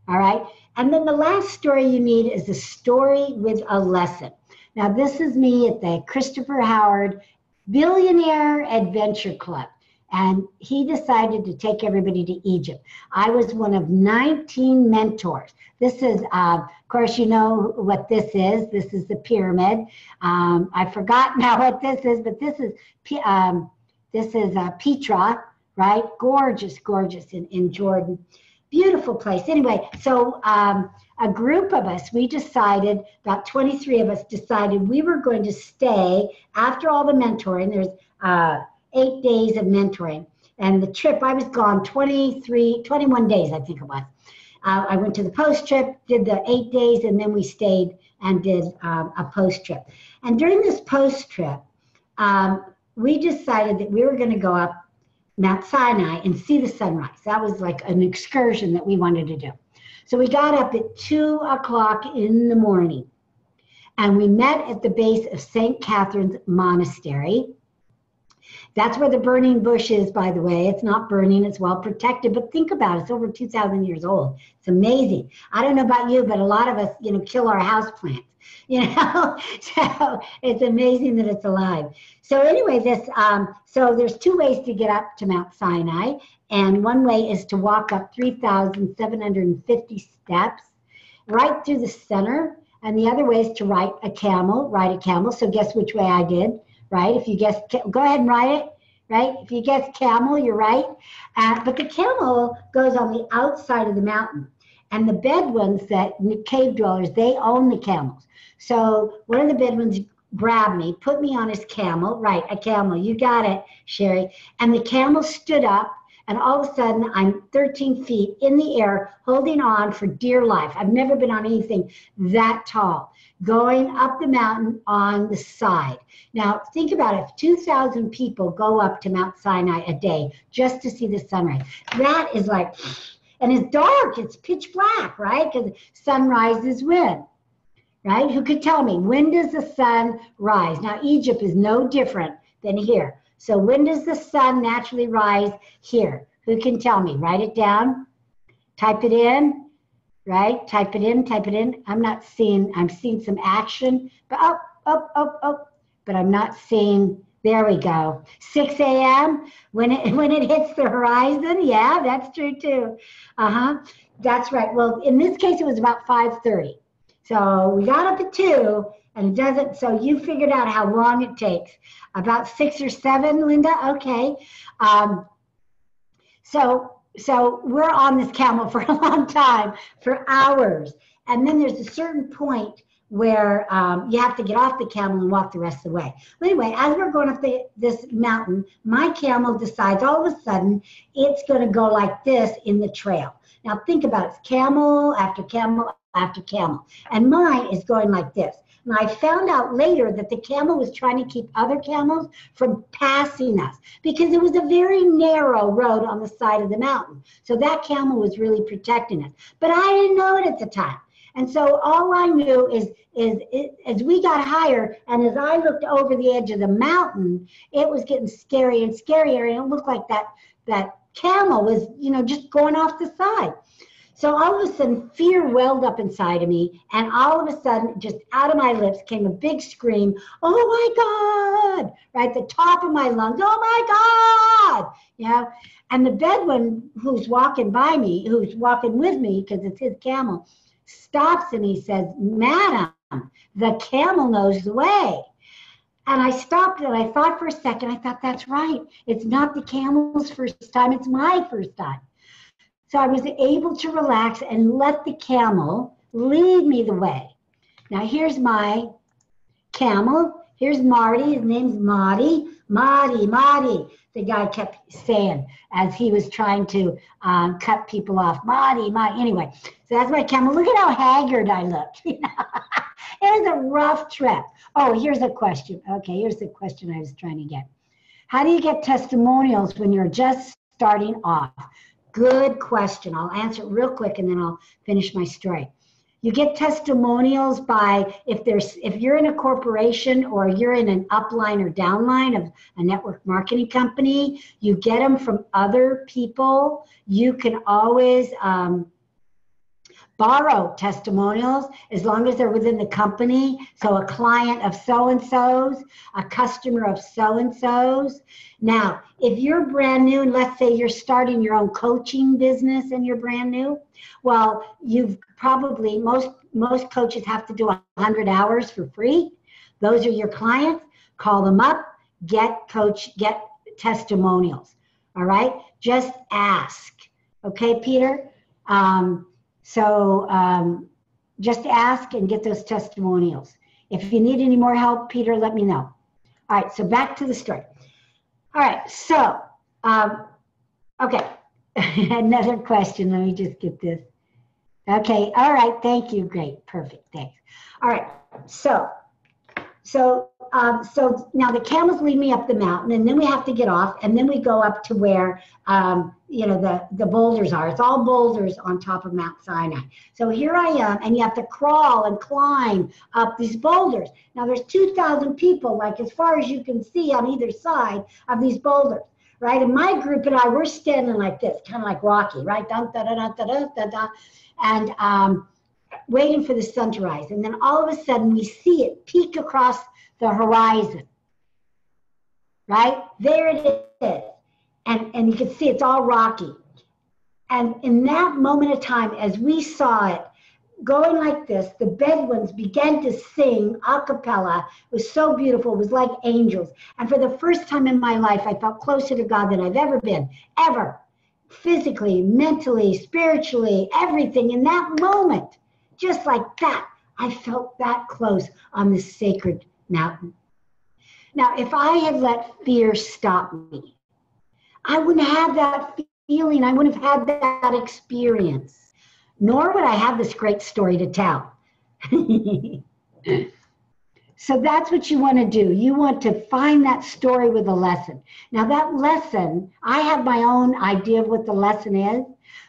A: All right. And then the last story you need is a story with a lesson. Now, this is me at the Christopher Howard Billionaire Adventure Club. And he decided to take everybody to Egypt. I was one of 19 mentors. This is, of course, you know what this is. This is the pyramid. I forgot now what this is, but this is Petra, right? Gorgeous, gorgeous in Jordan. Beautiful place. Anyway, so a group of us, we decided, about 23 of us decided we were going to stay after all the mentoring. There's 8 days of mentoring. And the trip, I was gone 21 days, I think it was. I went to the post trip, did the 8 days, and then we stayed and did a post trip. And during this post trip, we decided that we were going to go up Mount Sinai and see the sunrise. That was like an excursion that we wanted to do. So we got up at 2 o'clock in the morning, and we met at the base of St. Catherine's Monastery. That's where the burning bush is, by the way. It's not burning, it's well protected, but think about it, it's over 2,000 years old. It's amazing. I don't know about you, but a lot of us, kill our houseplants, so it's amazing that it's alive. So anyway, so there's 2 ways to get up to Mount Sinai, and one way is to walk up 3,750 steps right through the center, and the other way is to ride a camel. So guess which way I did? Right? If you guess, go ahead and ride it, right? If you guess camel, you're right. But the camel goes on the outside of the mountain. And the Bedouins, cave dwellers, they own the camels. So one of the Bedouins grabbed me, put me on his camel, right, a camel, you got it, Sherry. And the camel stood up, and all of a sudden I'm 13 feet in the air, holding on for dear life. I've never been on anything that tall, going up the mountain on the side. Now, think about it. If 2,000 people go up to Mount Sinai a day just to see the sunrise, that is like, and it's dark, it's pitch black, right? Because sunrise is when, right? Who could tell me, when does the sun rise? Now, Egypt is no different than here. So when does the sun naturally rise here? Who can tell me? Write it down, type it in, right? Type it in. I'm seeing some action, but but I'm not seeing, there we go. 6 a.m. when it hits the horizon. Yeah, that's true too. That's right. Well, in this case, it was about 5:30. So we got up at 2, and it doesn't, so you figured out how long it takes. About 6 or 7, Linda? Okay. So we're on this camel for a long time, for hours. And then there's a certain point where you have to get off the camel and walk the rest of the way. But anyway, as we're going up this mountain, my camel decides all of a sudden it's going to go like this in the trail. Now think about it, it's camel after camel after camel. And mine is going like this. And I found out later that the camel was trying to keep other camels from passing us because it was a very narrow road on the side of the mountain. So that camel was really protecting us. But I didn't know it at the time. And so all I knew is as we got higher and as I looked over the edge of the mountain, it was getting scary and scarier. And it looked like that camel was, just going off the side. So all of a sudden, fear welled up inside of me, and all of a sudden, just out of my lips came a big scream, "Oh my God!" Right, the top of my lungs, "Oh my God!" And the Bedouin who's walking by me, who's walking with me, because it's his camel, stops and he says, "Madam, the camel knows the way." And I stopped and I thought for a second, I thought, that's right. It's not the camel's first time, it's my first time. So I was able to relax and let the camel lead me the way. Now here's my camel. Here's Marty. His name's Marty. Marty, Marty. The guy kept saying as he was trying to cut people off. Marty, Marty. Anyway, so that's my camel. Look at how haggard I looked. It was a rough trip. Oh, here's a question. Okay, here's the question I was trying to get. How do you get testimonials when you're just starting off? Good question. I'll answer it real quick and then I'll finish my story. You get testimonials by, if you're in a corporation or you're in an upline or downline of a network marketing company, you get them from other people. You can always borrow testimonials as long as they're within the company. So a client of so-and-so's, a customer of so-and-so's. Now, if you're brand new, and let's say you're starting your own coaching business and you're brand new, well, you've probably, most coaches have to do 100 hours for free. Those are your clients. Call them up, get testimonials. All right? Just ask. Okay, Peter? Just ask and get those testimonials. If you need any more help, Peter, let me know. All right, so back to the story. All right, so, okay, another question. Let me just get this. Okay, all right, thank you. Great, perfect, thanks. All right, so now the camels lead me up the mountain, and then we have to get off, and then we go up to where the boulders are. It's all boulders on top of Mount Sinai. So here I am, and you have to crawl and climb up these boulders. Now there's 2,000 people, like as far as you can see on either side of these boulders, right? And my group and I, we're standing like this, kind of like Rocky, right? Dun, da, da, da, da, da, da, da. And waiting for the sun to rise. And then all of a sudden we see it peek across the horizon, right? There it is. And you can see it's all rocky. And in that moment of time, as we saw it going like this, the Bedouins began to sing a cappella. It was so beautiful. It was like angels. And for the first time in my life, I felt closer to God than I've ever been, ever. Physically, mentally, spiritually, everything. In that moment, just like that, I felt that close on this sacred mountain. Now, if I had let fear stop me, I wouldn't have that feeling. I wouldn't have had that experience, nor would I have this great story to tell. So that's what you want to do. You want to find that story with a lesson. Now that lesson, I have my own idea of what the lesson is,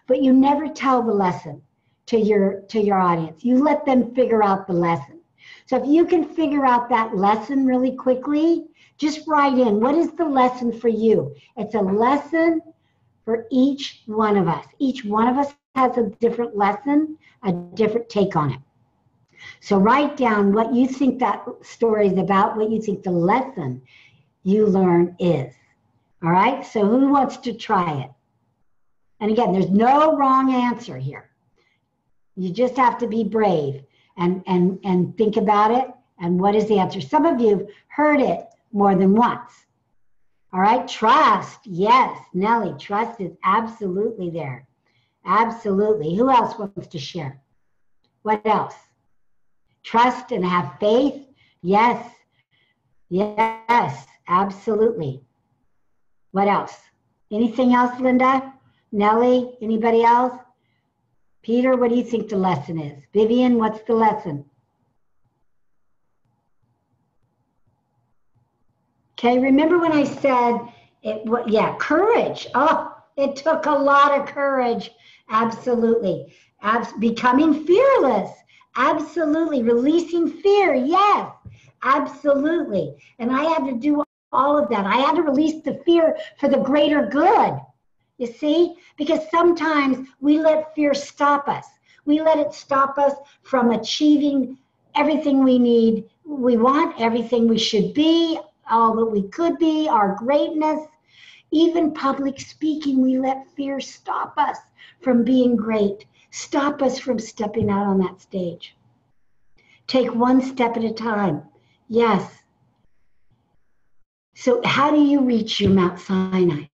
A: but you never tell the lesson to your audience. You let them figure out the lesson. So if you can figure out that lesson really quickly, just write in, what is the lesson for you? It's a lesson for each one of us. Each one of us has a different lesson, a different take on it. So write down what you think that story is about, what you think the lesson you learn is. All right, so who wants to try it? And again, there's no wrong answer here. You just have to be brave and think about it. And what is the answer? Some of you have heard it more than once. All right, trust. Yes, Nellie, trust is absolutely there. Absolutely. Who else wants to share? What else? Trust and have faith. Yes. Yes, absolutely. What else? Anything else, Linda? Nellie? Anybody else? Peter, what do you think the lesson is? Vivian, what's the lesson? Okay, remember when I said courage. Oh, it took a lot of courage. Absolutely. Becoming fearless. Absolutely. Releasing fear. Yes, absolutely. And I had to do all of that. I had to release the fear for the greater good. You see? Because sometimes we let fear stop us. We let it stop us from achieving everything we want, everything we should be, all that we could be, our greatness. Even public speaking, we let fear stop us from being great. Stop us from stepping out on that stage. Take one step at a time. Yes. So how do you reach your Mount Sinai?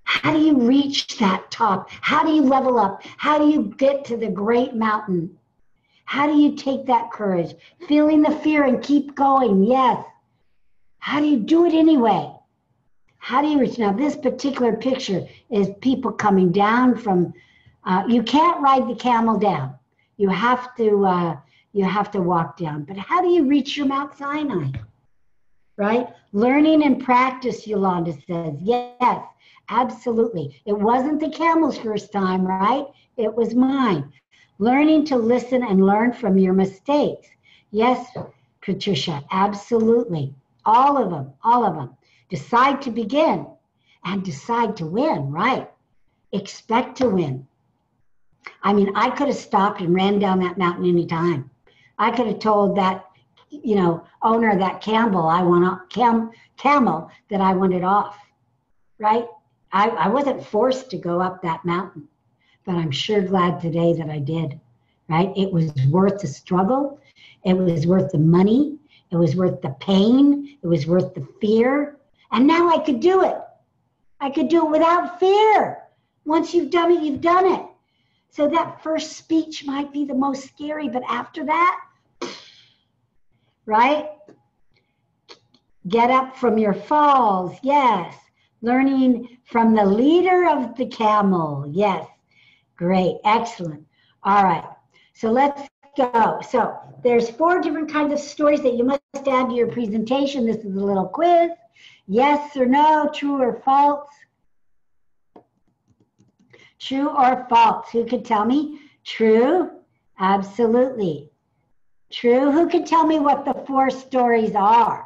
A: How do you reach that top? How do you level up? How do you get to the great mountain? How do you take that courage? Feeling the fear and keep going, yes. How do you do it anyway? How do you reach? Now, this particular picture is people coming down from, you can't ride the camel down. You have to walk down. But how do you reach your Mount Sinai? Right? Learning and practice, Yolanda says. Yes, absolutely. It wasn't the camel's first time, right? It was mine. Learning to listen and learn from your mistakes. Yes, Patricia, absolutely. All of them, all of them. Decide to begin and decide to win, right? Expect to win. I mean, I could have stopped and ran down that mountain anytime. I could have told that, owner of that camel that I wanted off, right? I wasn't forced to go up that mountain, but I'm sure glad today that I did, right? It was worth the struggle. It was worth the money. It was worth the pain. It was worth the fear. And now I could do it. I could do it without fear. Once you've done it, you've done it. So that first speech might be the most scary, but after that, right? Get up from your falls, yes. Learning from the leader of the camel, yes. Great, excellent. All right, so let's go. So there's 4 different kinds of stories that you must add to your presentation. This is a little quiz. Yes or no, true or false? True or false? Who could tell me? True, absolutely. True. Who could tell me what the 4 stories are?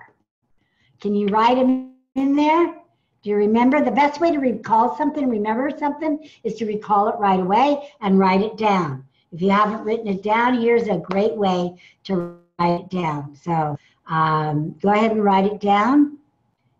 A: Can you write them in there? Do you remember? The best way to recall something, remember something, is to recall it right away and write it down. If you haven't written it down, here's a great way to write it down. So go ahead and write it down.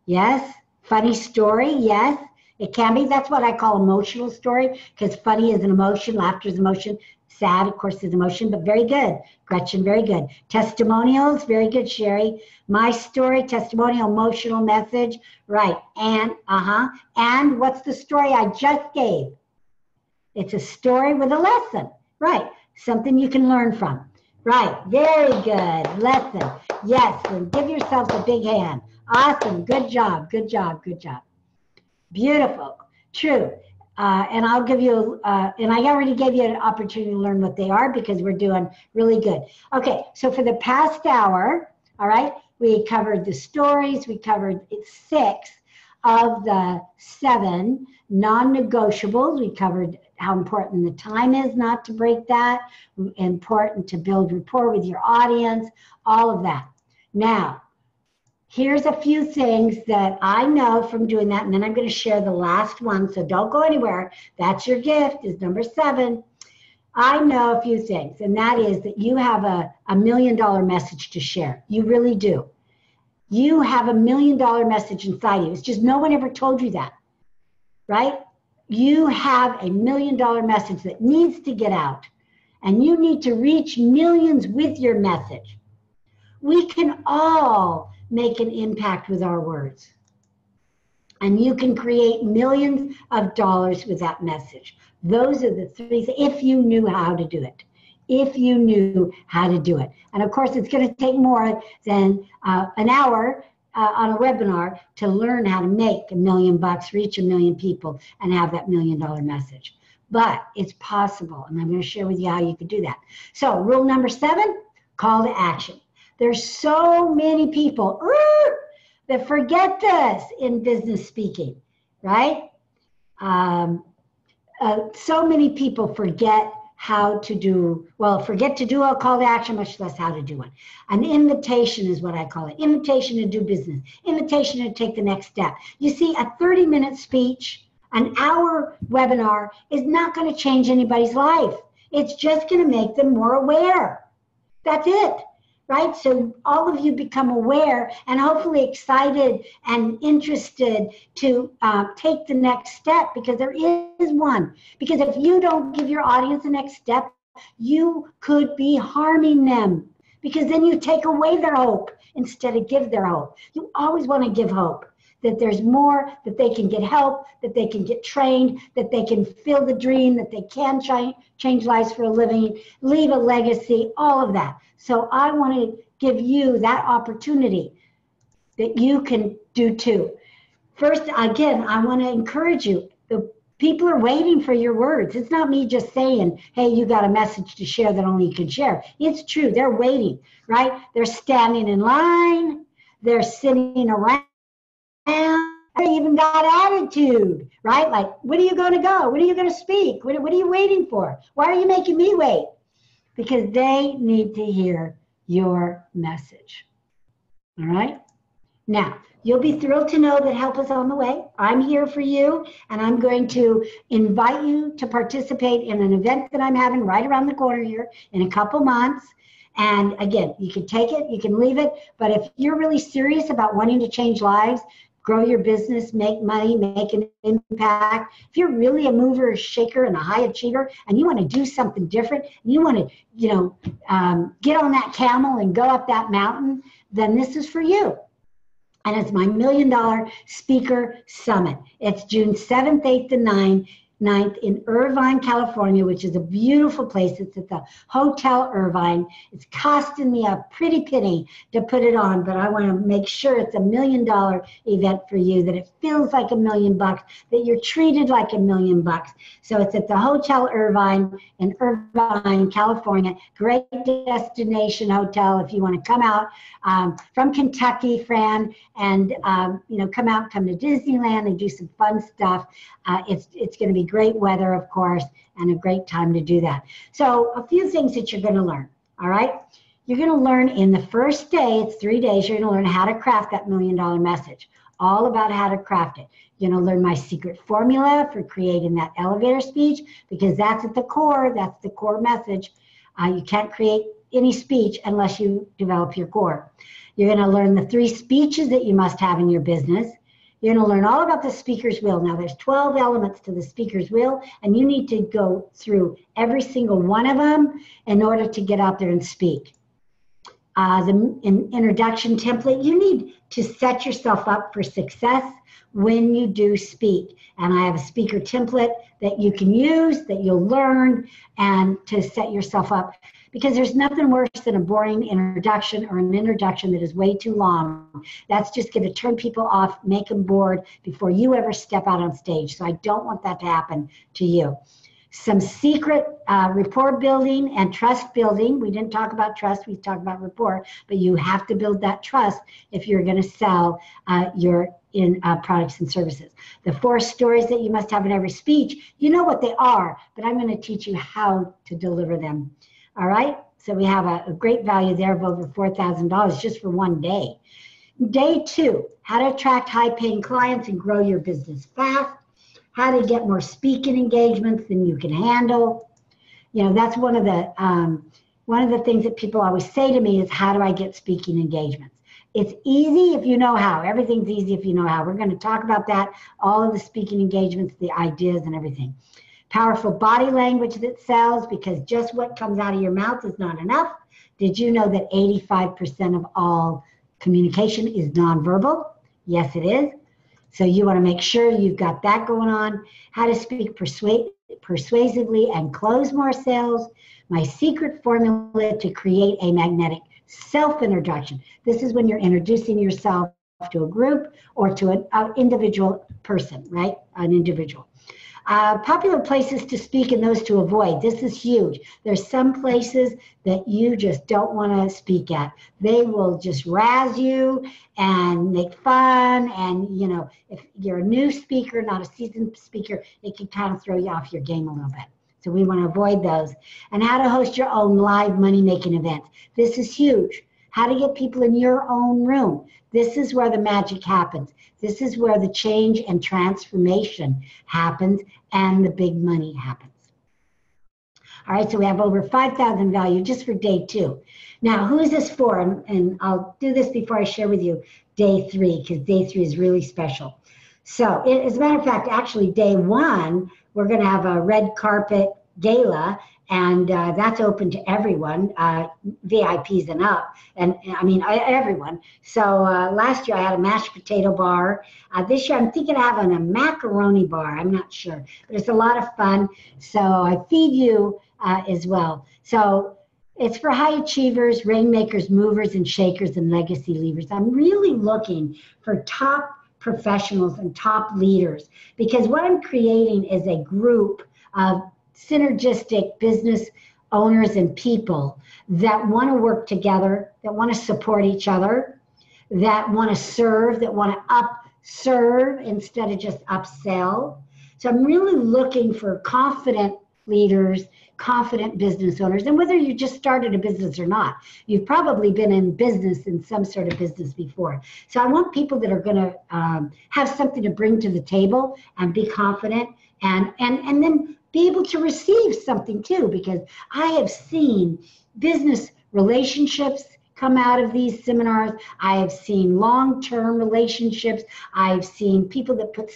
A: Yes. Funny story. Yes. It can be. That's what I call emotional story, because funny is an emotion, laughter is emotion, sad, of course, is emotion, but very good. Gretchen, very good. Testimonials, very good, Sherry. My story, testimonial, emotional message, right. And what's the story I just gave? It's a story with a lesson, right. Something you can learn from. Right, very good. Lesson, yes, and give yourselves a big hand. Awesome, good job, good job, good job. Beautiful, true. And I'll give you, and I already gave you an opportunity to learn what they are because we're doing really good. Okay, so for the past hour, all right, we covered the stories, we covered 6 of the 7 non-negotiables. We covered how important the time is not to break that, important to build rapport with your audience, all of that. Now, here's a few things that I know from doing that, and then I'm going to share the last one, so don't go anywhere. That's your gift, is number 7. I know a few things, and that is that you have a $1 million message to share. You really do. You have a $1 million message inside you. It's just no one ever told you that, right? You have a $1 million message that needs to get out, and you need to reach millions with your message. We can all make an impact with our words. And you can create millions of dollars with that message. Those are the 3 things, if you knew how to do it. If you knew how to do it. And of course, it's going to take more than an hour on a webinar to learn how to make $1 million, reach 1 million people, and have that $1 million message. But it's possible, and I'm going to share with you how you could do that. So rule number 7, call to action. There's so many people that forget this in business speaking, right? So many people forget how to do, forget to do a call to action, much less how to do one. An invitation is what I call it. Invitation to do business. Invitation to take the next step. You see, a 30-minute speech, an hour webinar is not going to change anybody's life. It's just going to make them more aware. That's it. Right? So all of you become aware and hopefully excited and interested to take the next step, because there is one. Because if you don't give your audience the next step, you could be harming them. because then you take away their hope instead of give their hope. You always want to give hope that there's more, that they can get help, that they can get trained, that they can feel the dream, that they can change lives for a living, leave a legacy, all of that. So I want to give you that opportunity that you can do too. First, again, I want to encourage you. The people are waiting for your words. It's not me just saying, hey, you got a message to share that only you can share. It's true. They're waiting, right? They're standing in line. They're sitting around. They even got attitude, right? Like, when are you going to go? When are you going to speak? What are you waiting for? Why are you making me wait? Because they need to hear your message. All right? Now, you'll be thrilled to know that help is on the way. I'm here for you, and I'm going to invite you to participate in an event that I'm having right around the corner here in a couple months. And again, you can take it, you can leave it, but if you're really serious about wanting to change lives, grow your business, make money, make an impact, if you're really a mover, a shaker, and a high achiever, and you want to do something different, and you want to, get on that camel and go up that mountain, then this is for you. And it's my $1 Million Speaker Summit. It's June 7th, 8th, and 9th in Irvine, California, which is a beautiful place. It's at the Hotel Irvine. It's costing me a pretty penny to put it on, but I want to make sure it's $1 million event for you, that it feels like $1 million, that you're treated like $1 million. So it's at the Hotel Irvine in Irvine, California. Great destination hotel if you want to come out from Kentucky, Fran, and come to Disneyland and do some fun stuff. It's going to be great weather, of course, and a great time to do that. So a few things that you're going to learn, all right? You're going to learn in the first day, it's 3 days, you're going to learn how to craft that $1 million message, all about how to craft it. You're going to learn my secret formula for creating that elevator speech, because that's at the core, that's the core message. You can't create any speech unless you develop your core. You're going to learn the 3 speeches that you must have in your business. You're going to learn all about the speaker's wheel. Now, there's 12 elements to the speaker's wheel, and you need to go through every single one of them in order to get out there and speak. The introduction template, you need to set yourself up for success when you do speak. And I have a speaker template that you can use, that you'll learn, and to set yourself up. Because there's nothing worse than a boring introduction, or an introduction that is way too long. That's just going to turn people off, make them bored before you ever step out on stage. So I don't want that to happen to you. Some secret rapport building and trust building. We didn't talk about trust, we talked about rapport, but you have to build that trust if you're going to sell your products and services. The 4 stories that you must have in every speech, you know what they are, but I'm going to teach you how to deliver them. All right, so we have a great value there of over $4,000 just for one day. Day 2, how to attract high-paying clients and grow your business fast. How to get more speaking engagements than you can handle. That's one of the things that people always say to me is, how do I get speaking engagements? It's easy if you know how. Everything's easy if you know how. We're going to talk about that, all of the speaking engagements, the ideas and everything. Powerful body language that sells, because just what comes out of your mouth is not enough. Did you know that 85% of all communication is nonverbal? Yes, it is. So you want to make sure you've got that going on. How to speak persuasively and close more sales. My secret formula to create a magnetic self-introduction. This is when you're introducing yourself to a group or to an individual person, right? An individual. Popular places to speak and those to avoid. This is huge. There's some places that you just don't want to speak at. They will just razz you and make fun. And, if you're a new speaker, not a seasoned speaker, it can kind of throw you off your game a little bit. So we want to avoid those. And how to host your own live money-making events. This is huge. How to get people in your own room. This is where the magic happens. This is where the change and transformation happens and the big money happens. All right, so we have over 5,000 value just for day 2. Now, who is this for? And I'll do this before I share with you day 3, because day 3 is really special. So as a matter of fact, actually day 1, we're going to have a red carpet gala, and that's open to everyone, VIPs and up, and I mean everyone. So last year I had a mashed potato bar. This year I'm thinking of having a macaroni bar. I'm not sure, but it's a lot of fun. So I feed you as well. So it's for high achievers, rainmakers, movers and shakers, and legacy leavers. I'm really looking for top professionals and top leaders, because what I'm creating is a group of synergistic business owners and people that want to work together, that want to support each other, that want to serve, that want to serve instead of just upsell. So I'm really looking for confident leaders, confident business owners. And whether you just started a business or not, you've probably been in business, in some sort of business before. So I want people that are going to have something to bring to the table and be confident, and then be able to receive something too, because I have seen business relationships come out of these seminars. I have seen long-term relationships. I've seen people that put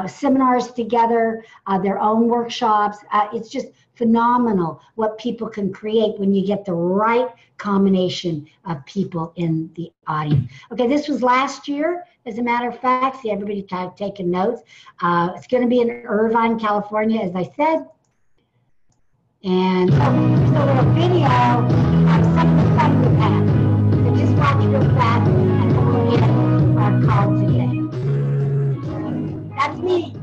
A: seminars together, their own workshops. It's just phenomenal what people can create when you get the right combination of people in the audience. Okay, this was last year, as a matter of fact. See, everybody taking notes. It's going to be in Irvine, California, as I said. And so there's a video of some of the fun we've had. So just watch real fast, and then we'll get our call today. That's me.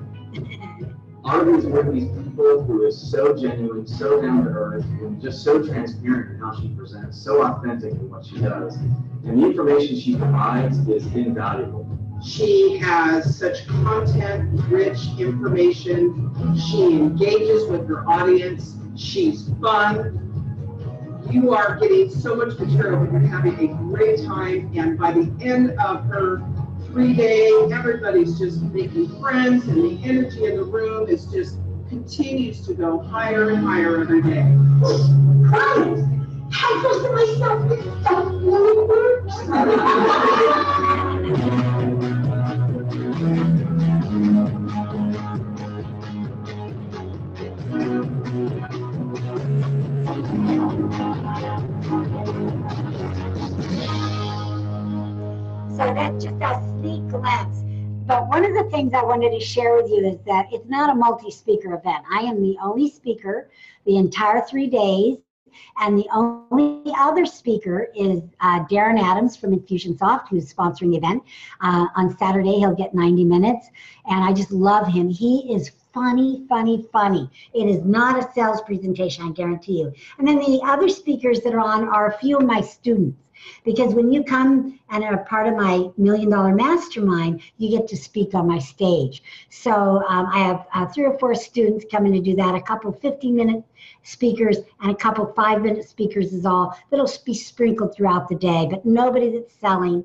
B: Arvee is one of these people who is so genuine, so down to earth, and just so transparent in how she presents, so authentic in what she does. And the information she provides is invaluable.
C: She has such content-rich information. She engages with her audience. She's fun. You are getting so much material, but you're having a great time. And by the end of her 3-day, everybody's just making friends, and the energy in the room is just continues to go higher and higher every day.
A: Christ! I thought to myself, this stuff really works. So that's just a sneak glimpse. But one of the things I wanted to share with you is that it's not a multi-speaker event. I am the only speaker the entire 3 days, and the only other speaker is Darren Adams from Infusionsoft, who's sponsoring the event. On Saturday, he'll get 90 minutes, and I just love him. He is funny, funny, funny. It is not a sales presentation, I guarantee you. And then the other speakers that are on are a few of my students. Because when you come and are part of my $1 Million Mastermind, you get to speak on my stage. So I have 3 or 4 students coming to do that, a couple 15-minute speakers and a couple 5-minute speakers is all. That'll be sprinkled throughout the day, but nobody that's selling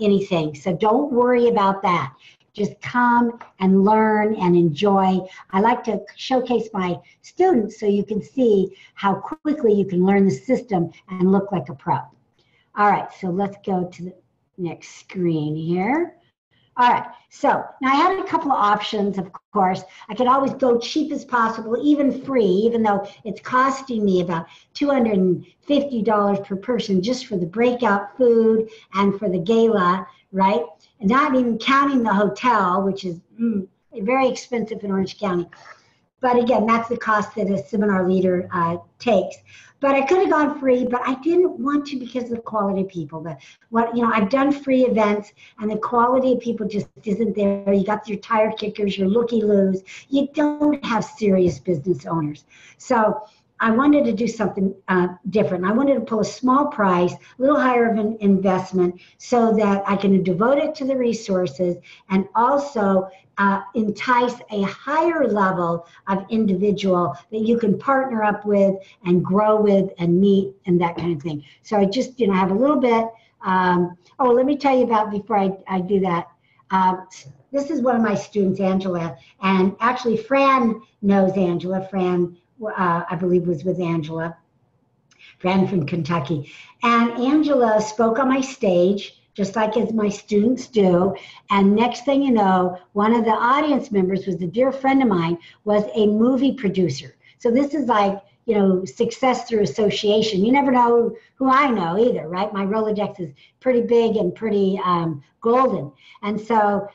A: anything. So don't worry about that. Just come and learn and enjoy. I like to showcase my students so you can see how quickly you can learn the system and look like a pro. All right, so let's go to the next screen here. All right, so now I had a couple of options, of course. I could always go cheap as possible, even free, even though it's costing me about $250 per person just for the breakout food and for the gala, right? And not even counting the hotel, which is very expensive in Orange County. But again, that's the cost that a seminar leader takes. But I could have gone free, but I didn't want to because of the quality of people. I've done free events, and the quality of people just isn't there. You got your tire kickers, your looky-loos. You don't have serious business owners. So I wanted to do something different. I wanted to pull a small price, a little higher of an investment, so that I can devote it to the resources and also entice a higher level of individual that you can partner up with and grow with and meet and that kind of thing. So I just, have a little bit. Let me tell you about, before I do that, this is one of my students, Angela, and actually Fran knows Angela. Fran, I believe, was with Angela. Fran from Kentucky. And Angela spoke on my stage, just like as my students do. And next thing you know, one of the audience members was a dear friend of mine, was a movie producer. So this is like, you know, success through association. You never know who I know either, right? My Rolodex is pretty big and pretty golden. And so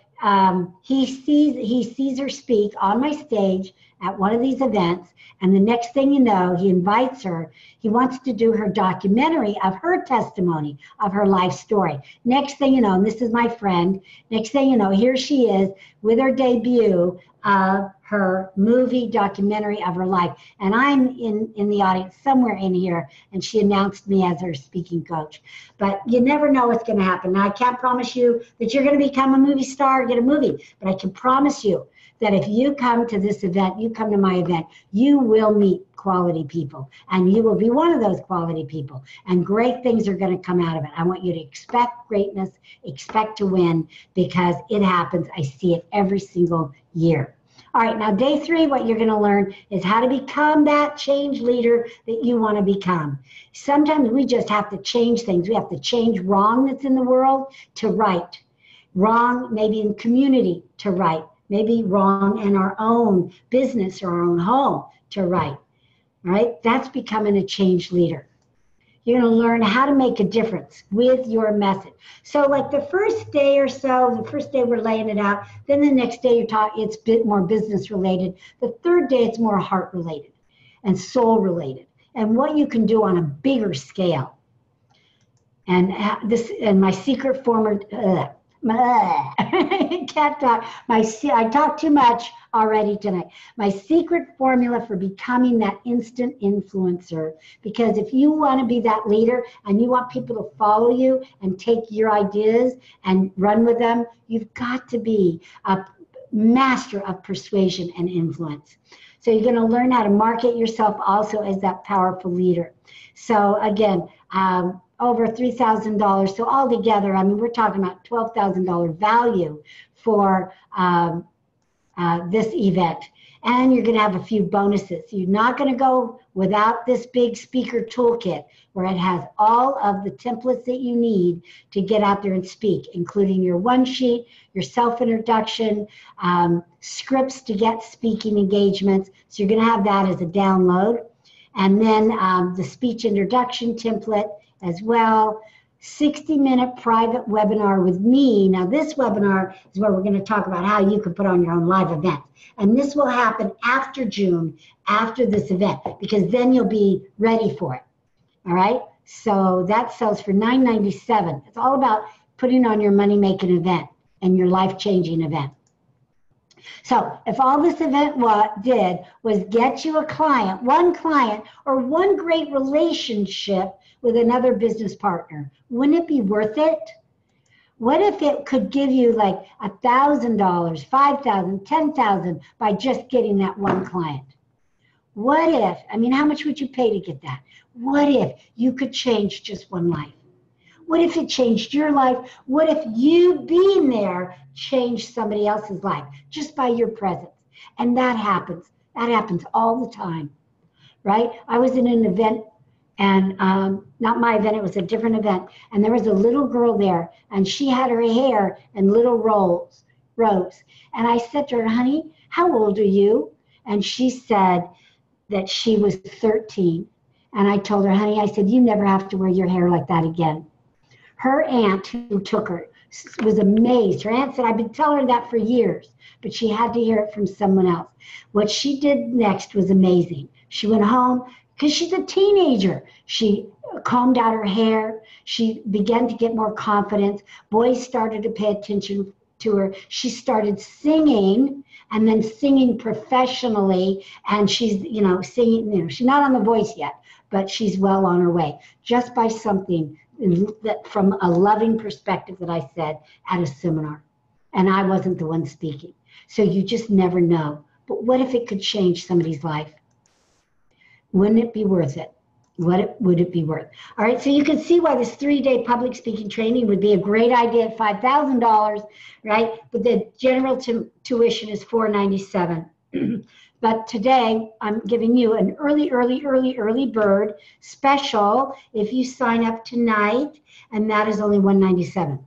A: he sees her speak on my stage at one of these events, and the next thing you know, he invites her. He wants to do her documentary of her testimony, of her life story. Next thing you know, and this is my friend, next thing you know, here she is with her debut of her movie documentary of her life. And I'm in the audience somewhere in here, and she announced me as her speaking coach. But you never know what's going to happen. Now, I can't promise you that you're going to become a movie star, get a movie, but I can promise you that if you come to this event, you come to my event, you will meet quality people, and you will be one of those quality people, and great things are going to come out of it. I want you to expect greatness, expect to win, because it happens. I see it every single year. All right, now day 3, what you're going to learn is how to become that change leader that you want to become. Sometimes we just have to change things. We have to change wrong that's in the world to right. Wrong maybe in community to right. Maybe wrong in our own business or our own home to right. All right, that's becoming a change leader. You're going to learn how to make a difference with your message. So like the first day or so, the first day we're laying it out, then the next day you're talking, it's a bit more business related. The third day it's more heart related and soul related, and what you can do on a bigger scale. And my secret former, can't talk. I talk too much already tonight. My secret formula for becoming that instant influencer, because if you want to be that leader and you want people to follow you and take your ideas and run with them, you've got to be a master of persuasion and influence. So you're going to learn how to market yourself also as that powerful leader. So again, over $3,000. So altogether, I mean, we're talking about $12,000 value for this event. And you're going to have a few bonuses. You're not going to go without this big speaker toolkit where it has all of the templates that you need to get out there and speak, including your one sheet, your self-introduction, scripts to get speaking engagements. So you're going to have that as a download. And then the speech introduction template as well. 60-minute private webinar with me. Now this webinar is where we're going to talk about how you can put on your own live event. And this will happen after June, after this event, because then you'll be ready for it. All right? So that sells for $9.97. It's all about putting on your money-making event and your life-changing event. So if all this event did was get you a client, or one great relationship with another business partner, wouldn't it be worth it? What if it could give you like $1,000, $5,000, $10,000 by just getting that one client? What if, I mean, how much would you pay to get that? What if you could change just one life? What if it changed your life? What if you being there changed somebody else's life just by your presence? And that happens. That happens all the time, right? I was in an event, and not my event, it was a different event. And there was a little girl there, and she had her hair in little rows. And I said to her, honey, how old are you? And she said that she was 13. And I told her, honey, I said, you never have to wear your hair like that again. Her aunt who took her was amazed. Her aunt said, I've been telling her that for years, but she had to hear it from someone else. What she did next was amazing. She went home, because she's a teenager. She combed out her hair. She began to get more confidence. Boys started to pay attention to her. She started singing, and then singing professionally. And she's, singing, she's not on The Voice yet, but she's well on her way, just by something that from a loving perspective that I said at a seminar. And I wasn't the one speaking. So you just never know. But what if it could change somebody's life? Wouldn't it be worth it? What would it be worth? All right, so you can see why this 3-day public speaking training would be a great idea at $5,000, right? But the general tuition is $497. But today, I'm giving you an early bird special if you sign up tonight, and that is only $197.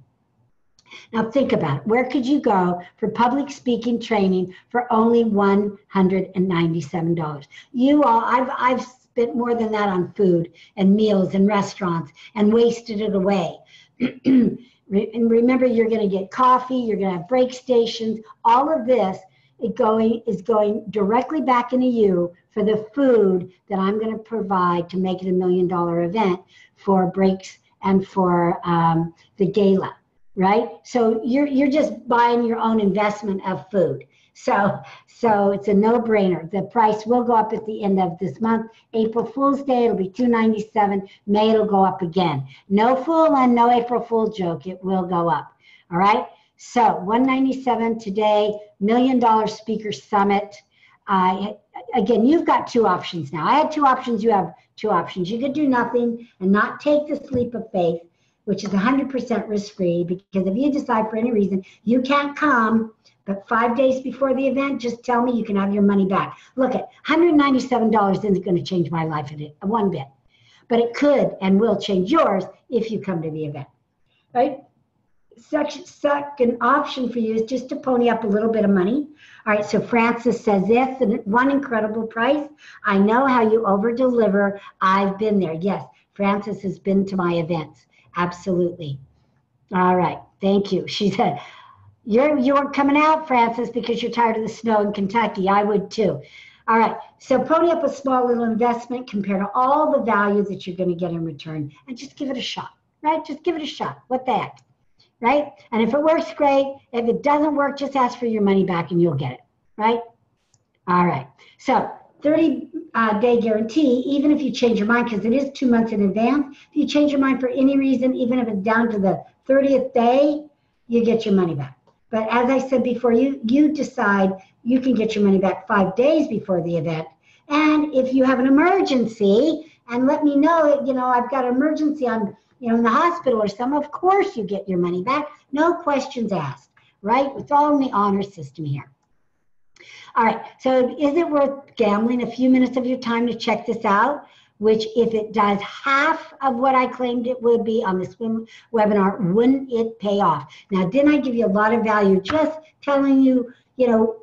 A: Now think about it. Where could you go for public speaking training for only $197? You all, I've spent more than that on food and meals and restaurants and wasted it away. And remember, you're going to get coffee, you're going to have break stations, all of this is going directly back into you for the food that I'm going to provide to make it $1 million event for breaks and for the gala, right? So you're just buying your own investment of food. So it's a no-brainer. The price will go up at the end of this month. April Fool's Day, it'll be $297. May, it'll go up again. No fool and no April Fool joke. It will go up. All right? So $197 today, $1 Million Speaker Summit. Again, you've got two options now. I had two options. You have two options. You could do nothing and not take this leap of faith, which is 100% risk-free, because if you decide for any reason you can't come, but 5 days before the event, just tell me, you can have your money back. Look, at $197 isn't going to change my life one bit, but it could and will change yours if you come to the event, right? Second option for you is just to pony up a little bit of money. All right, so Francis says this, and one incredible price. I know how you over-deliver. I've been there. Yes, Francis has been to my events. Absolutely. All right, thank you. She said, you're coming out, Francis, because you're tired of the snow in Kentucky. I would too. All right, so pony up a small little investment compared to all the value that you're going to get in return, and just give it a shot, right? Just give it a shot. What the heck, right? And if it works, great. If it doesn't work, just ask for your money back and you'll get it, right? All right, so 30-day guarantee, even if you change your mind, because it is 2 months in advance. If you change your mind for any reason, even if it's down to the 30th day, you get your money back. But as I said before, you decide you can get your money back 5 days before the event. And if you have an emergency, and let me know, I've got an emergency, I'm in the hospital or something, of course you get your money back. No questions asked, right? It's all in the honor system here. All right, so is it worth gambling a few minutes of your time to check this out? Which, if it does half of what I claimed it would be on this webinar, wouldn't it pay off? Now, didn't I give you a lot of value just telling you,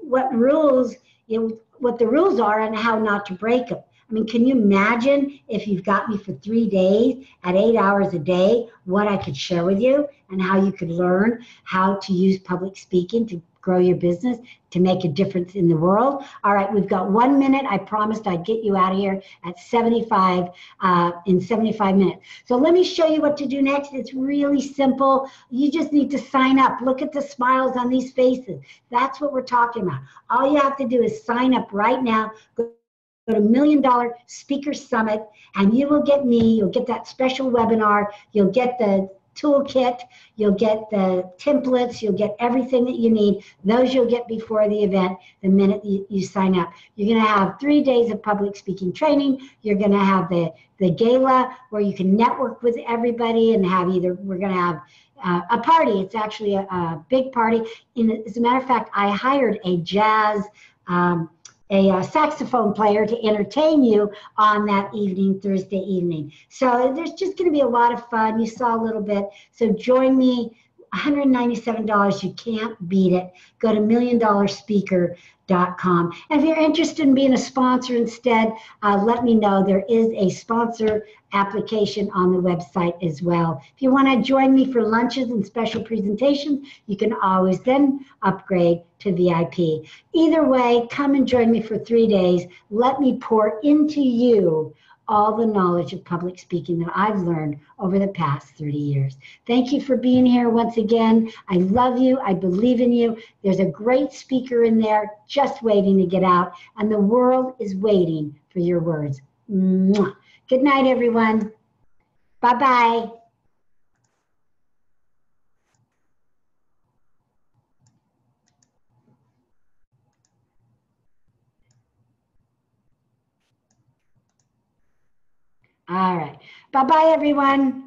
A: what the rules are and how not to break them? I mean, can you imagine if you've got me for 3 days at 8 hours a day, what I could share with you and how you could learn how to use public speaking to grow your business, to make a difference in the world? All right, we've got 1 minute. I promised I'd get you out of here at 75 in 75 minutes. So let me show you what to do next. It's really simple. You just need to sign up. Look at the smiles on these faces. That's what we're talking about. All you have to do is sign up right now. Go to $1 Million Speaker Summit, and you will get me. You'll get that special webinar. You'll get the toolkit, you'll get the templates, you'll get everything that you need. Those you'll get before the event the minute you sign up. You're going to have 3 days of public speaking training. You're going to have the gala where you can network with everybody and have we're going to have a party. It's actually a big party. As a matter of fact, I hired a jazz a saxophone player to entertain you on that evening, Thursday evening. So there's just going to be a lot of fun. You saw a little bit. So join me. $197. You can't beat it. Go to $1millionspeaker.com. And if you're interested in being a sponsor instead, let me know. There is a sponsor application on the website as well. If you want to join me for lunches and special presentations, you can always then upgrade to VIP. Either way, come and join me for 3 days. Let me pour into you all the knowledge of public speaking that I've learned over the past 30 years. Thank you for being here once again. I love you. I believe in you. There's a great speaker in there just waiting to get out, and the world is waiting for your words. Mwah. Good night, everyone. Bye-bye. All right. Bye-bye, everyone.